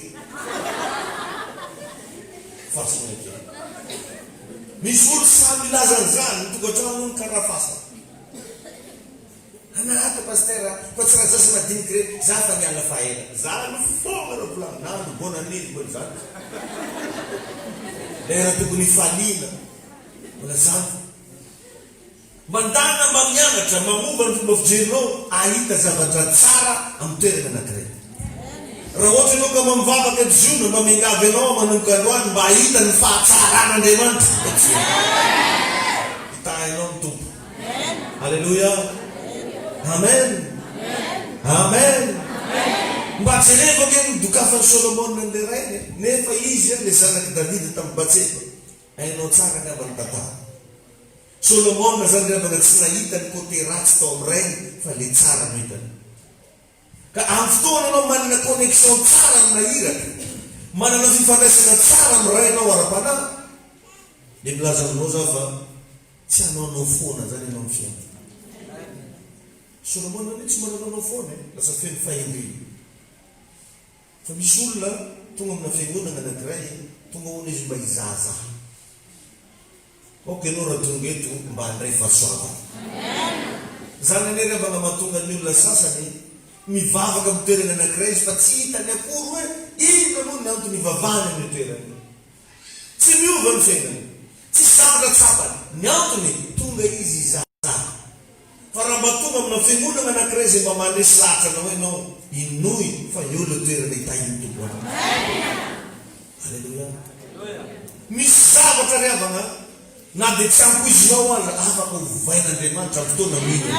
S1: Fasana ke. Misy olo samy ilaza an'izany ny tokantrano ny karaha fasana. Anahata pasteur fa tsy raha zasy madinika re za fa miala faela. Zany fonga raha volany nandro bona nely mbola zany. Lera tokony falina. Mbola zany. Mandana mamianatra mamomba ny fomba fijerinao ahita zavatra tsara amin'ny toerana anankiray. Raha ohatra ianao ka mamivavaka jiona mamingavy ianao manomboka androany mba ahita ny fahatsaran'Andriamanitra. Hitahinao ny tompo. Halleluja. Amen. Amen. Mba jerevako eny dokafan'ny Solomona an'ilay rainy, nefa izy le zanaky Davida tamin'ny Batseba hainao tsara ny avany tantara. Solomona zany rehefa tsy nahita ny côté ratsy tao amin'ny rainy fa le tsara no hitany. Ka amin'ny fotoana ianao manana connexion tsara amina Iraka, manana fifandraisana tsara amin'ny rainao ara-panahy, dia milaza aminao zaho fa tsy hanaonao foana zany ianao amin'ny fiainana. Solomona ny tsy mananao foana lasa feno fahendrena. Fa misy olona tonga amina fiangonana anankiray tonga hono izy mba hizaza. Ok, ianao raha tonga eto mba handray fahasoavana. Zany ane rehefa mahatonga ny olona sasany mivavaka amin'ny toerana anankiray izy fa tsy hitany akory hoe inona moa ny antony ivavahany amin'ny toerana. Tsy miova ny fiainany, tsy zavatra tsapany. Ny antony tonga izy hizaza. Fa raha mba tonga amina fiangonana anankiray izay mba mandresy lahatra anao ianao inoy fa eo le toerana hitahiny tompo. Halleluja. Misy zavatra riavana na dia tsy ampoizinao aza afaka hovain'Andriamanitra amin'ny fotoana mino.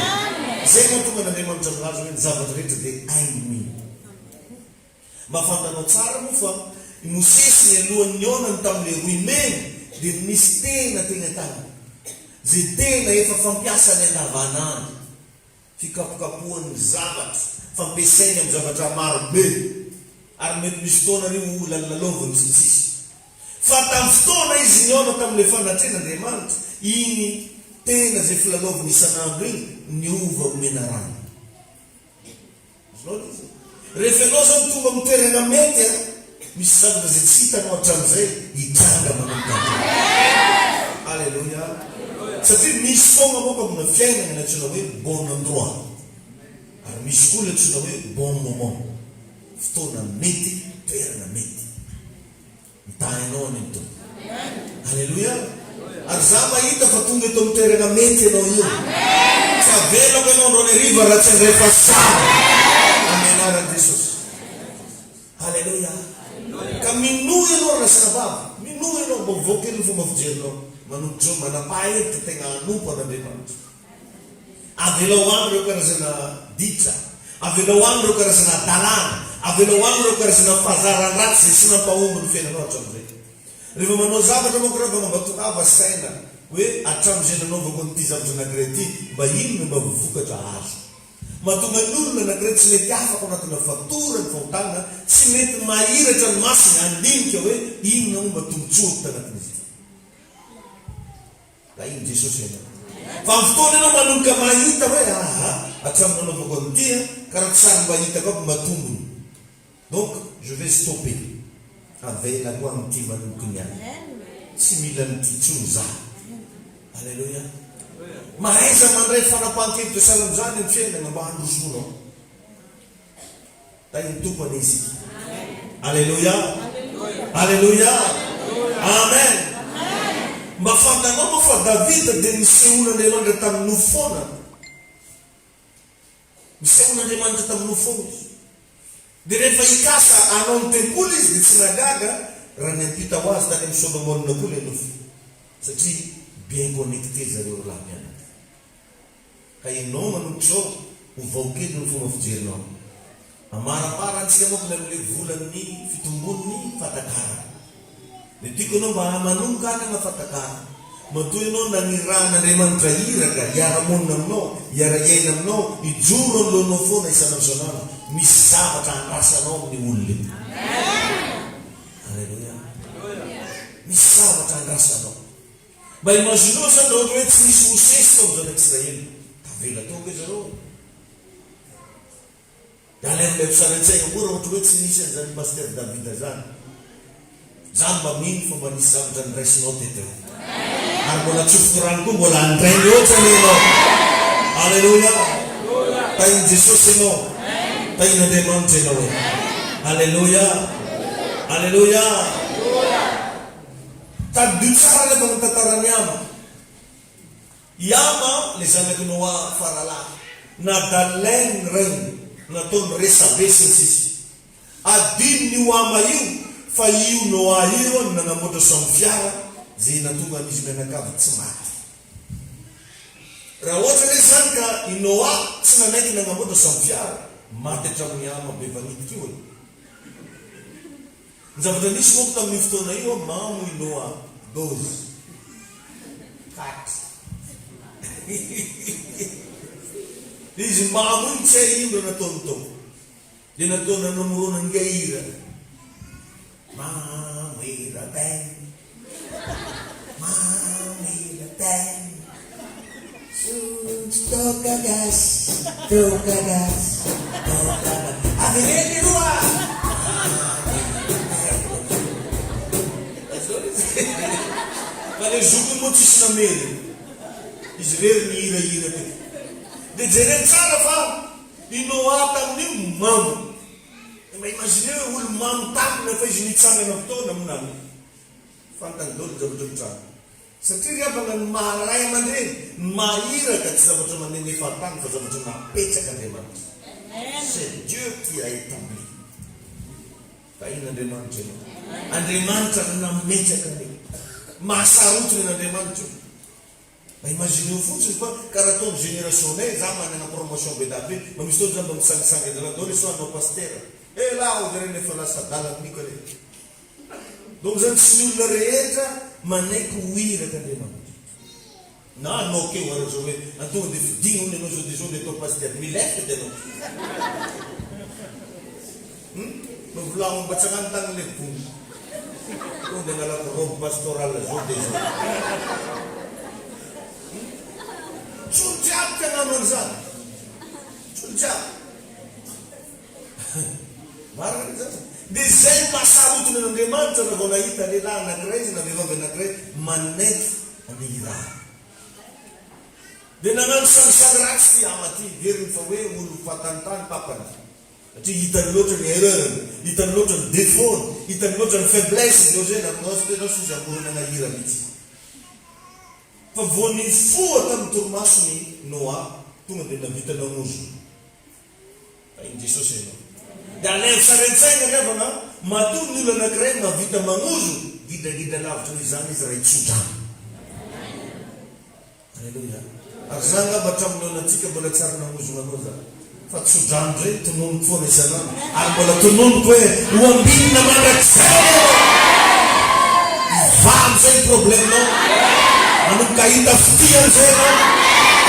S1: Zay no tonga n'Andriamanitra amin'azy hoe ny zavatra rehetra dia hainy mino. Mba fantanao tsara moa fa Mosesy ny alohan'ny onany tamin'ilay roimeny dia misy tena tany. Zay tena efa fampiasany andavanandro, fikapokapohan'ny zavatra, fampiasainy amin'ny zavatra marobe, ary mety misy fotoana rio lalalovany tsitsisy. Fa tamin'ny fotoana izy niona tamin'ilay fanatren'Andriamanitra, iny tena zay filalovany isan'andro iny niova omena rano. Rehefa ianao zao tonga amin'ny toerana mety, misy zavatra zay tsy hitanao hatramin'izay hitranga manomboka. Halleluja. Satria misy foana moka amina fiainana antsoina hoe bon endroit, ary misy koa le antsoina hoe bon moment. Fotoana mety, toerana mety. Mitahinao any to. Halleluja. Ary za mahita fa tonga eto amin'ny toerana mety ianao io. Fa velako ianao andro any hariva raha tsy handray fasara amin'ny anaran'i Jesosy. Halleluja. Ka minoa ianao rasana bava, minoa ianao mba voakely ny fomba fijerinao. Manomboka zao manapahety tegna hanompo an'Andriamanitra. Avelao any ireo karazana ditra, avelao any ireo karazana dalàna, avelao any ireo karazana fahazaran-dratsy izay sy nampahomby ny fiainanao hatramin'izay. Rehefa manao zavatra moa raha mambatongava saina hoe hatramin'izay nanaovako an'ity zavatra anankiray ity, mba ino no mba vokatra azo. Mahatonga ny olona anankiray tsy mety afaka anatina fatorany fahotana, tsy mety mahiratra ny masiny handinika hoe inona no mba tombotsoa tanatin'izy. Da iny Jesosy ianao. Fa amin'ny fotoana ianao manomboka mahita hoe hatramin'ny nanaovako an'ity karaha tsary mba hitako aby matombony. Donc je vais stopper. Avelako amin'ity manomboka niany. Tsy mila nititsony za. Halleluja. Mahaiza mandray fanapahan-kevitra salan'izany amin'ny fiainana mba handrosoanao. Da iny tompony izy. Halleluja. Halleluja. Amen. Mba fantanao moa fa Davida dia nisehoan'Andriamanitra tamin'ny nofona. Nisehoan'Andriamanitra tamin'ny nofona izy. Dia rehefa hikasa anao ny tempoly izy dia tsy nagaga raha ny ampita ho azy tany amin'ny Solomona koa ilay nofo. Satria bien connecté zareo lahy mianatra. Ka ianao manomboka izao ho vaokely ny fomba fijerinao. Amaramara antsika moa ny amin'ilay volan'ny fitombon'ny fatakara. Dia tiako ianao mba manomboka any ana fatakara. Matoa ianao nanirahan'Andriamanitra Iraka, hiara-monina aminao, hiara-iaina aminao, hijoro alohanao foana isan'andro. Misy zavatra andrasanao amin'ny olona. Halleluja. Misy zavatra andrasanao. Mba imaginao zany raha ohatra hoe tsy misy Mosesy tao zanak'Israely, tavela tonga izy zareo. Dia alain'ilay mpisanatsaina koa raha ohatra hoe tsy misy an'izany paster Davida zany. Zany mba mino fa mba nisy zavatra niraisinao teto. Ary mbola tsofoko rano koa mbola andrainy ohatra ianao. Halleluja. Tainy Jesosy ianao. Tain'Andriamanitra ianao hoe. Halleluja. Halleluja. Tadidio tsara rehefa ny tantarany ama. Iama le zanaky Noa faralahy nadalainy regny nataony resabesiny sisy adiny ny Oama io fa io Noa io nanamboatra samy fiara zay natonga izy mianakavy tsy maty. Raha ohatra hoe zany ka i Noa tsy nanaiky nanamboatra samy fiara maty hatramin'ny ama be vanidika io. Ny zavatra nisy moa tamin'ny fotoana io mamo i Noa dozy katy izy mamo iny tsy hay ino nataony tao dia nataony nanamorona nga ira mamira ben mamira ben tokagas tokagas tokagas akhirnya dua kalau zuku motis namanya Israel ni ira-ira tu de jeren sana fa inoata ni mam imagine ul mam tak na fa jini tsanga na to na mnan fantan dol jab satria bangan malay mandrin maira kat sabot man ni fatan fa sabot na pecha kan deman c'est Dieu qui a établi kaina deman jeno andeman na mecha kan masarut na deman jeno. Ma imaginez fotsiny fa karaha ataony générationné za manana promotion be dabe ma misy toy zamba misangisangy dala dole so anao pasteur la o rene fa lasa dalako niko le donc zany tsy olona rehetra manaiky hoiraka Andriamanitra na anao keo ara zao hoe antonga de fidignaony anao zao de zao le atao pasteur milefy de anao mavolagno mbatsagnany tagny le gony tonga de ngalako robe pastoral zao de zao Sujab ka naman zan. Sujab. Marang zan. Design masarut na Andriamanitra na nahita nila anakray na vehivavy anakray manaiky anira. Dia nagnano sangsang ratsy ty ama ty veriny fa hoe olo fatantany papany. Satria hitany loatra ny erreurny, hitany loatra ny défaut, hitany loatra ny faiblesse Deus zay nagnao tena izy amborona nahira mihitsy. Fa voan'ny foa tamin'ny torimasony Noa tonga dia navita namozo. Iny Jesosy ianao. Dia alay sarensaina revana matoa ny olona anankiray navita mamozo gidagida lavitra n'izany izy raha itsodrano. Alleluia. Ary zany ngamba hatramin'ny olonantsika mbola tsara namozo anao zany. Fa tsodrano zay tononoko foana isanandro. Ary mbola tononoko hoe ho ambinina mandrakizay ivamy zay problemanao. Manungka ita fitian zeno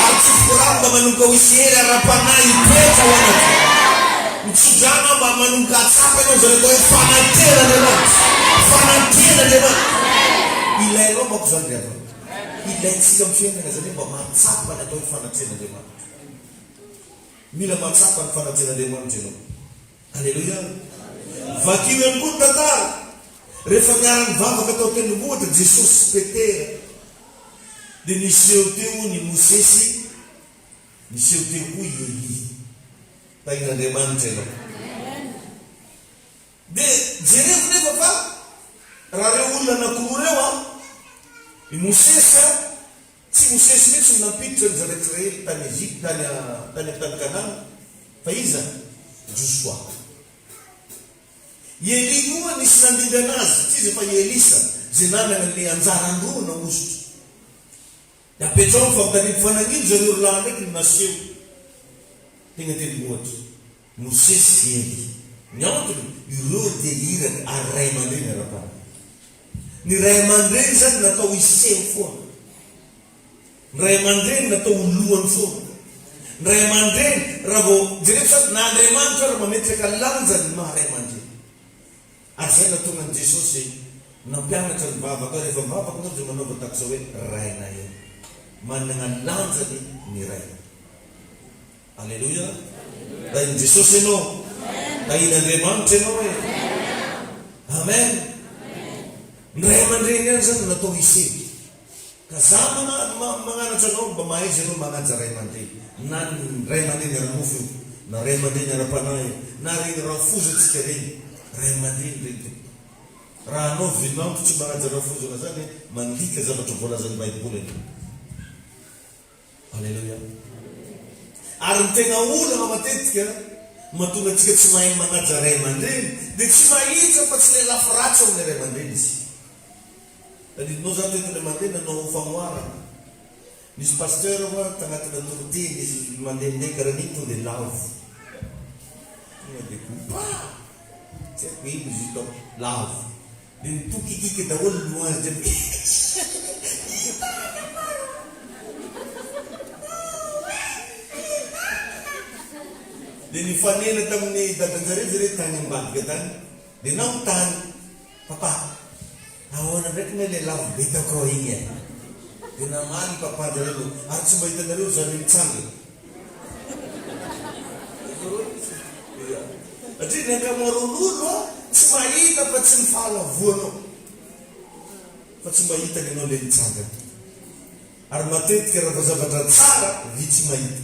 S1: artis kurang manungka wisiera rapana ipecha wana mtsujana ba manungka tsape no zele ko fanatela de ba ilelo ba kuzandria ilelo sika mfienda ngazali ba matsapa na to fanatela de ba mila matsapa fanatela de ba mtino. Haleluya. Vakiwe mkutata refa nyaran vava katao tenu muda Jesus petera de niseu teu ni musesi niseu teu uyi taina de mantelo de jerev ne papa rare ulla na kurewa i musesa si musesi mesu na picture za Israel tani Egypt tani Canaan Mahaiza Joshua yeligua ni sinandidanas tize pa Elisa zinana ni anzara ndru na musu ya petron fa tadi fanangin zarur la nek naseu tinga tedi buat musis yeli nyautu yuro de ira arraimande na rapa ni raimande zan na to ise fo raimande na to luan fo raimande rabo diretsat na raimande rabo metre kalanza ma raimande asena tungan Jesus na piana kan baba ka refa baba ko de mano bataksawe raina ye manangan lanza ni raina. Haleluya. Dan Jesus ino dai na remante no amen. Remante yan sa na to isip kasama na mga natsano ba Mahaiza no mga remante nan remante ni ramufu na remante ni rapanay na rin rafuzit skeri remante rin rano vinam tu mga rafuzo na zani mandika za matobola za Bible. Haleluya. Ary ny tena olana matetika mahatonga antsika tsy mahay manaja ray aman-dreny dia tsy mahitsy fa tsy le lafiratsy amin'ny ray aman-dreny izy. Tadidinao zany hoe ray aman-dreny nanao famoarana. Misy pasteur fa tagnatina torotiny izy mandehandeha karaha niny tonga dia lavo. Tonga dia kopa. Tsy haiko ino izy itao lavo. Dia mitokikika daholo ny lohan'izy jiaby. Dia nifanena tamin'ny dadanjareo zareo tany ambadika tany. Dia nao tany, papa, ahoana ndraiky me le lavo be takao igny e. Dia namaly papa zareo, ary tsy mba hitanareo zany mitsanga. Satria ny ankamaroan'olo tsy mahita fa tsy mifahalavoanao. Fa tsy mahita ny anao le mitsanga. Ary matetika raha zavatra tsara, vitsy mahita.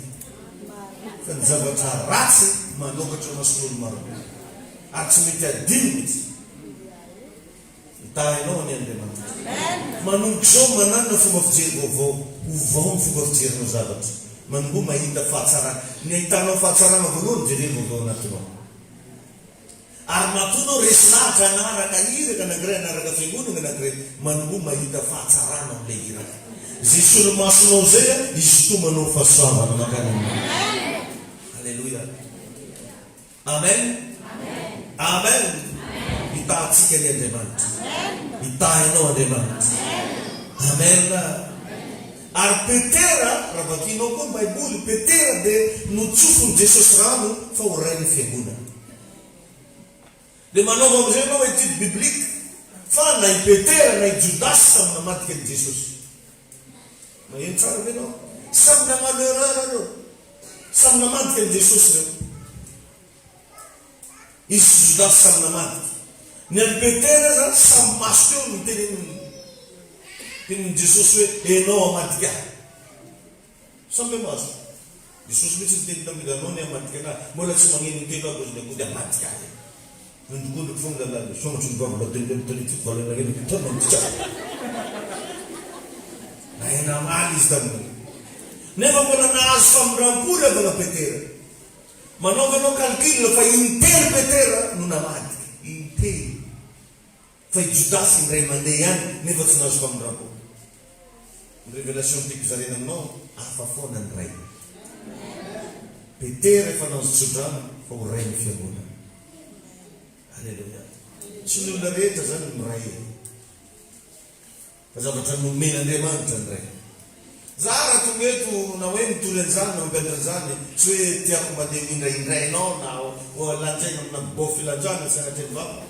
S1: Fa ny zavatra ratsy manokatra mason'olo maro. Ary tsy mety adino mitsy. Hitahinao ny Andriamanitra. Manomboka izao manana fomba fijery vaovao. Ovao ny fomba fijerinao zavatra. Manomboka mahita fahatsarana. Ny ahitanao fahatsarana voalohany jereny vaovao anatinao. Ary mahatonao resinahitra anaraka iraka anankiray anaraka fiangonana anankiray. Manomboka mahita fahatsarana amin'ilay iraka. Zay solomasonao zay izy to manao fahasoavana makany aminao. Haleluya. Amen. Amen. Hitahatsika ny Andriamanitra. Hitahinao Andriamanitra. Amen. Ary Petera, raha vakinao koa ny Baiboly, Petera dia notsofon'i Jesosy rano fa ho rainy fiangonana. Dia manaova amin'izay ianao etude biblique fa na i Petera na i Jodasy samy namatika ny Jesosy. Maheno tsara ve ianao? Samy namano erreur reo. Samy namadika ny Jesosy reo. Izy Jodasy samy namadika. Ny an'ny Petera zany samy maso teo ny tenin'ny Jesosy hoe enao amadika. Samy maso. Jesosy mitsy niteny tamina anao ny amadika anahy. Mbola tsy magneno teny ako izy nako dia amadika. Nondokondoko fonga lalana. Songatry ny vavaka teny valana ngeno kitana mitsaka. Na maly izy tamina. Nefa mbola nahazo famindrampolo avana Petera. Manaovanao calcul fa intelo Petera no namadika. Intelo. Fa i Jodasy indray mandeha ihany nefa tsy nahazo famindrampolo. Ny révélation tiako zarena aminao hafa foana ny ray. Petera efa nahazo tsodrano fa ho ray ny fiangonana. Haleluya. Tsy ny olona rehetra zany miray. Fa zavatra nomen'Andriamanitra ny ray. Zara tonga eto na hoe mitory an'izany na mampianatra an'izany tsy hoe tiako mandeha indraindrainao na lanjaina amina bofilanjana sanatria ny vava.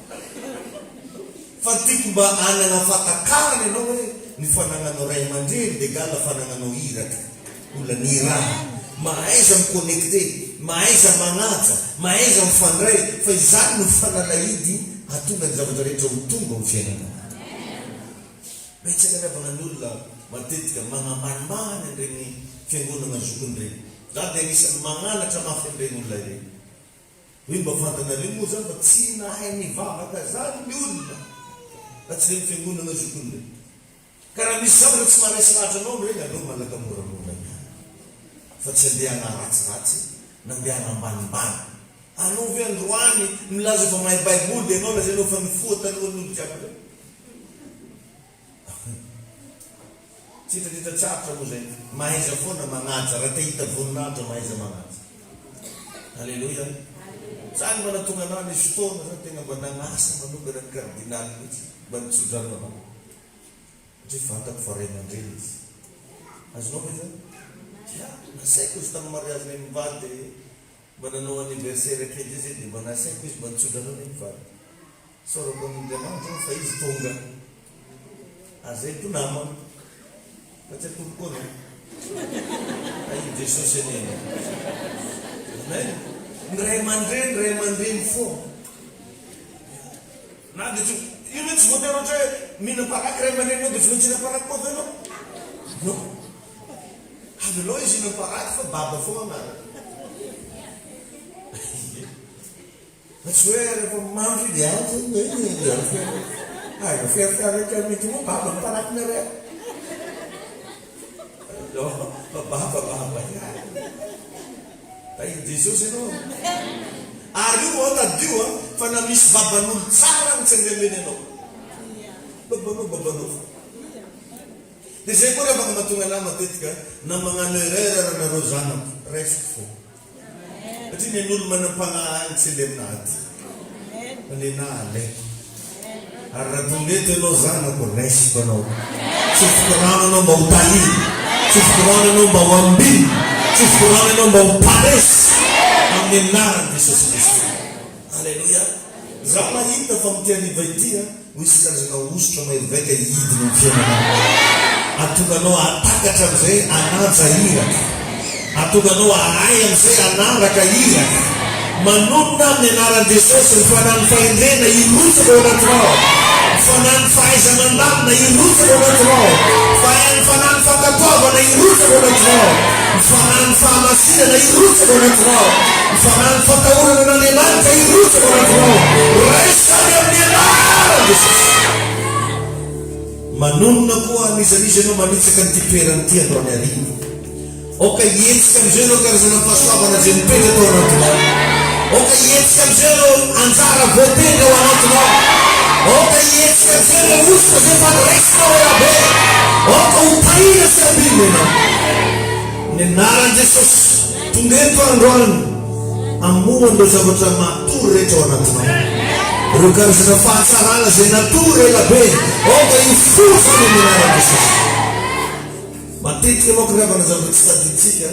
S1: Fa tiako mba anana fatakarana ianao hoe ny fanagnanao ray aman-dreny dia gala fanagnanao Iraka. Olona ny Iraka. Mahaiza miconnecté, mahaiza manaja, mahaiza mifandray, fa izany no fanalahidy hatonga ny zavatra rehetra ho tonga ho fiainana. Betsaka ravana ny olona matetika magnambanimany an'ireny fiangonana zokony ireny. Za dia anisan'ny magnanatra mafy an'ireny olona ireny. Hoe mba fantanareo moa zany fa tsy nahay mivavaka zany ny olona. Fa tsy ireny fiangonana zokony ireny. Ka raha misy zavatra tsy maharesy lahatra anao ireny, aleo malaka moramora ihany. Fa tsy andeha hanaratsiratsy, nandeha hanambanimbany. Anao ve androany milaza fa mahay Baiboly dia anao lazainao fa nifoatanoan'olo jiaby ireny. Tsitraditra tsaratra moa zay. Mahaiza foana manaja, raha te hita voninahitra mahaiza manaja. Haleluya. Zany manatonga anany izy fotoana zany tena mba nagnasa manokana ny kardinaly mihitsy mba nitsodrano anao. Satria fantako fa ray aman-dreny izy. Azonao ve zany? Nasaiko izy tamin'ny mariage ny mivady mba nanao anniversaire kely izy dia mba nasaiko izy mba nitsodranao ny mivady. Sorako amin'Andriamanitra fa izy tonga. Azay to namana. Fa tsy atolokona. Ai Jesosy anena. Amen. Ny ray aman-dreny foana. Na dia io mety tsy voatery ohatra hoe mihinam-paraky ray aman-dreny ao dia tsy maintsy hihinam-paraky koa ve ianao? No. Avy aloha izy hihinam-paraky fa baba foana anaraka. Tsy hoe rehefa mandro dia azy fiafiaraka mety moa baba ny paraky nareo. Baba. Jesosy anao. Ary io tadio fa na misy baban'olo tsara mitsengemeny anao. Babanao. Dia zay koa rehefa mahatonga anahy matetika na magnano erreur nareo zanako, resiko fo. Satria ny olo manam-pagnahy tsy le amin'ady. Nenale. Ary raha tongety anao zanako, resiko anao. Tsy fikorana anao mba ho tali, tsy fikorana anao mba ho ambiny, tsy fikorana anao mba ho paresy. Amin'ny anaran'i Jesosy Kristy. Alleluia. Zaho mahita fa mity hariva ity misy karazana ositra mahivaika hidina ny fiainanao. Atonganao atakatra amin'izay anaja iraka. Atonganao ahay amin'izay anaraka iraka. Manonona amin'ny anaran'i Jesosy ny fanany fahendrena hirotsaka ao anatinao. Ny fanany fahaiza-mandamina hirotsaka ao anatinao. Ny fanany fankatoavana hirotsaka ao anatinao. Ny fanany fahamasinana hirotsaka ao anatinao. Ny fanany fatahorana n'Andriamanitra hirotsaka ao anatinao. Raisany amin'ny anaran'i Jesosy. Manonona koa anisan'izy anao manitsaka ny toerana ity androany hariva. Oka hietsika amin'izay anao karazana fahasoavana izay mipetraka tao anatinao. Oka hietsika amin'izay anao anjara voatery ao anatinao. Oka hietsika amin'izay anao osika izay fandraisinao elabe. Oka ho tahina sy abiny ianao. Ny anaran'i Jesosy tonga eto androany amohan'ireo zavatra matory rehetra ao anatinao. Ireo karazana fahatsarana izay natory elabe. Oka hifosany amin'ny anaran'i Jesosy. Matetika manko ravana zavatra tsy taditsika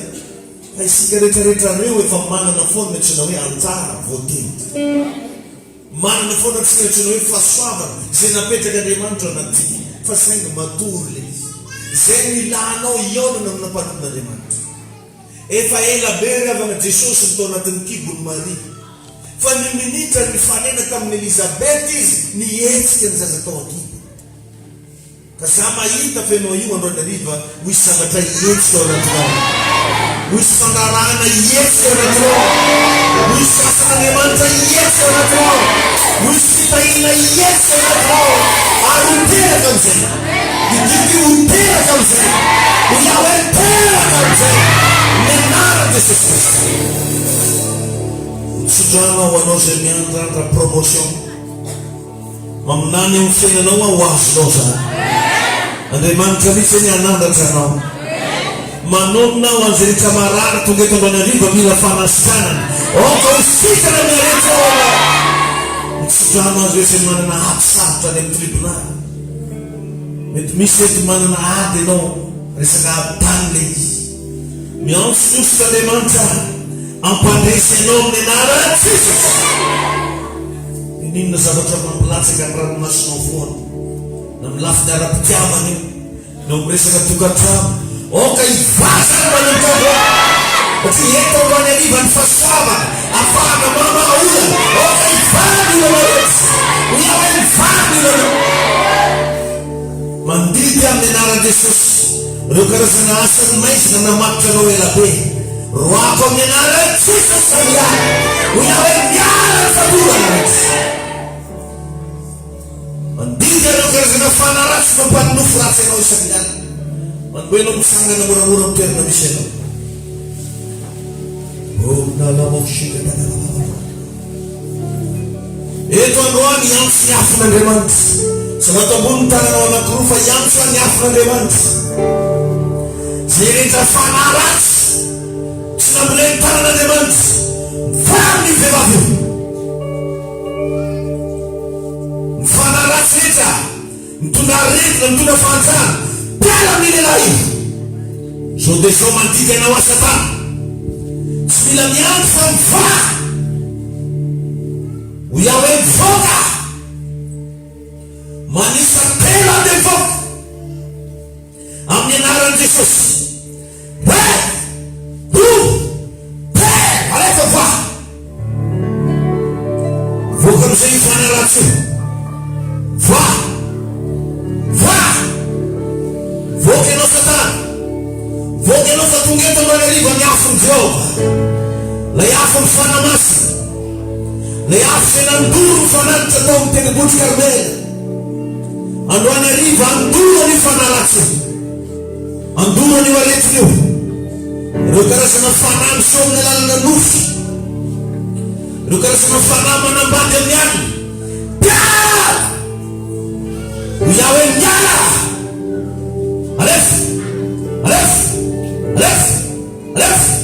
S1: fa isika rehetrarehetra reo efa manana foana tsy na hoe anjara voatery. Manana foana tsy na hoe fahasoavana izay napetraka Andriamanitra anaty fa saingy matory le izy. Izay nilanao ionana amin'ny nampaton'Andriamanitra. Efa elabe ravana Jesosy nytao anatin'ny kibony Maria. Fa ny minitra ny fanena tamin'ny Elizabeth izy nietsika ny zaza tao akiba. Ka za mahita fenao io androany hariva misy zavatra hietsika ao anatinao. Misy fandarahana hietsika ao anatinao. Misy asan'Andriamanitra hietsika ao anatinao. Misy fitahina hietsika ao anatinao. Ary hoteraka amin'izay. Didiky hoteraka amin'izay. Ilaho teraka amin'izay. Ny anaran'i Jesosy Kristy. Misodrana ho anao izay miandrandra promotion. Maminany amin'ny fiainanao ho azonao zany. Andriamanitra misy ny anandatra anao. Manonona ho an'izay kamarary tonga eto androany hariva mila fanasitrana. Oka ho sikana miarety ao anao. Misodrana azy hoe izay manana ady sarotra any amin'ny tribunal. Mety misy eto manana ady ianao resaka tany le izy. Miantsosika Andriamanitra ampandresy ianao amin'ny anaran'i Jesosy. Inona zavatra mampilatsaka ny ranomasinao foana na milafiny ara-pitiavana io na miresaka tokantrano. Oka hivasana manompovo. Satria eto androany hariva ny fahasoavana ahafahana mamaolana. Oka hivany ianao rehetra. Ilaho hivany ianao. Mandidy amin'ny anaran'i Jesosy ireo karazana asany maizina namatotra anao elabe. Roako amin'ny anaran'i Jesosy samiana. Ilaho miara ny fadorana rehetra. Mandidy ireo karazana fanaratsy mampanonofo ratsy ianao isan'andro. Mandoa ianao mitsangana moramora amin'ny toerana misy ianao. Eto androany antso ny afon'Andriamanitra. Tsy mato ambony tananao anankiroa fa iantso ny afon'Andriamanitra. Zay rehetra fanaratsy tsy namboleny tanan'Andriamanitra vamy vehivavy io. Ny fanaratsy rehetra mitondra aretina, mitondra fanjana piala amin'ny lehilahy io. Zao dia zao mandidy ianao asa-tany. Tsy mila miandry fa mivaha. Ho iaho hoe mivoaka. Manisa telo andeha mivoaka amin'ny anaran'i Jesosy. Alefa vaha. Voaka amin'izay io fanaratsy io. Vaha. Voaka ianao Satana. Voaka ianao fa tonga eto androany hariva ny afon'i Jehova. Lay afon'ny fanamasina. Lay afo izay nandoro ny fanaritra tao amin'ny tendrombohitry Karmela. Androany hariva andoro ny fanaratsy io. Andoro ny aretiny io. Ireo karazana karazana fanahy miseho amin'ny alalana nofy. Ireo karazana fanahy manambady amin'ny alina. Piara! Iaho hoe miala! Alefa! Alefa! Alefa! Alefa!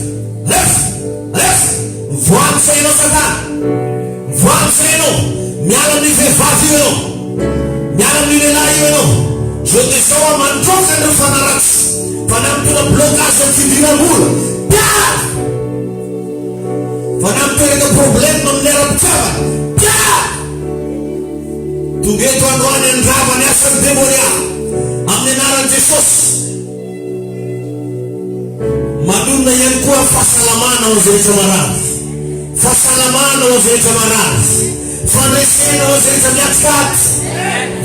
S1: Alefa! Alefa! Voaly sainao Satana! Voaly sainao! Miala amin'ny vehivavy io ianao! Miala amin'ny lehilahy io ianao! Zao dia zao amantroka ireo fanaratsy. Fanamtona blocage amin'ny fidiran'olo. Piara! Fanamteraka problème amin'ny ara-pitiavana. Piara! Tonga eto androany andrava ny asan'ny demonia amin'ny anaran'i Jesosy. Manonona ihany koa fahasalamana ho izay rehetra marary. Fahasalamana ho izay rehetra marary. Fandresena ho izay rehetra miatikaty.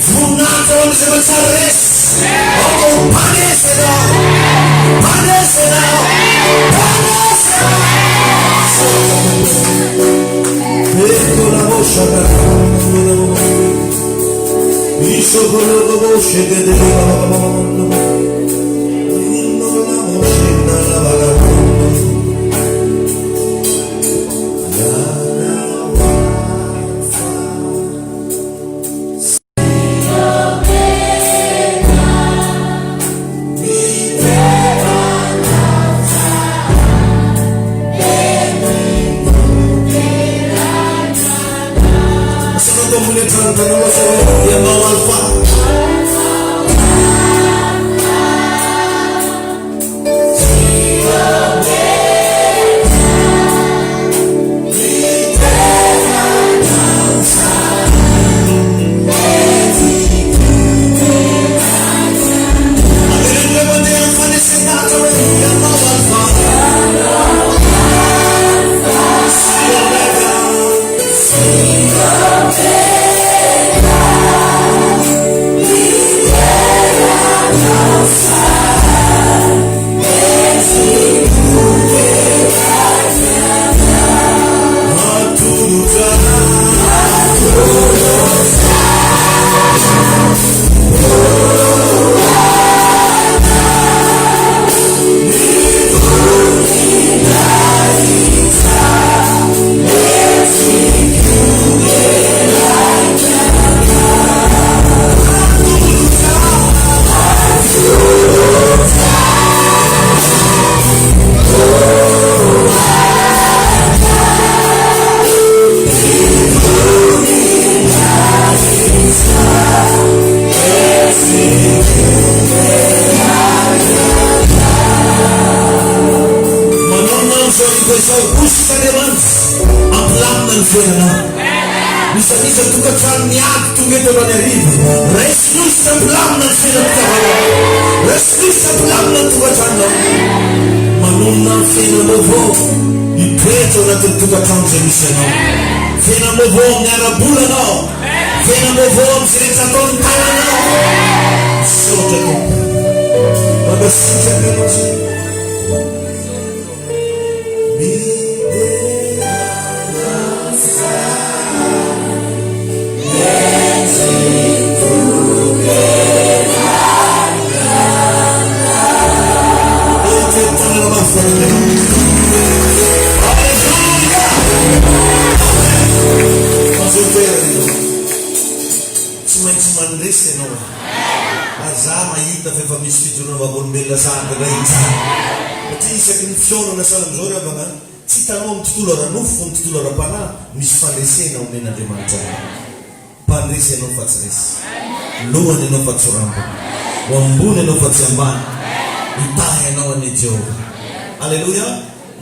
S1: Voninahitra ho izay mahatsara resy. Panesena! Panesena! Panesena! Ecco la voce che Iso quello voce che deve Bisa tokantrano miady tonga eto alohan'ny hariva. Resy sampilamina ny fiainam-pitiavana. Resy sampilamina ny tokantranonao. Manonona ny fiainanao vao hipetra ao anatin'ny tokantrano izay misy anao. Fiainanao vao amin'ny ara-bolanao. Fiainanao vao amin'izay rehetra ataon'ny tananao. Misaotra tompo. Mangasitraka ianao zay. Tsy maintsy mandresy ianao. Aza mahita fa efa misy fijoroana vavolom-belona sahadana itsara. Satria isaky ny fionana salam'izao ravana tsy hitanao amin'ny tontolo ara-nofo fa amin'ny tontolo ara-panahy misy fandresena ao nen'Andriamanitra. Mpandresy ianao fa tsy resy. Lohany ianao fa tsy rambona. Ho ambony ianao fa tsy ambany. Hitahy ianao any Jehova. Alleluia.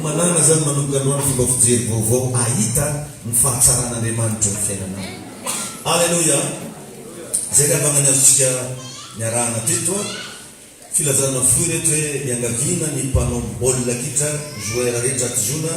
S1: Manana zany manomboka androany fomba fijery vaovao ahita ny fahatsaran'Andriamanitra ny fiainanao. Alleluia. Zay ravagna amintsika niarahana teto filazana foy reto hoe miangaviana ny mpanao baolina kitra joueur rehetra tijona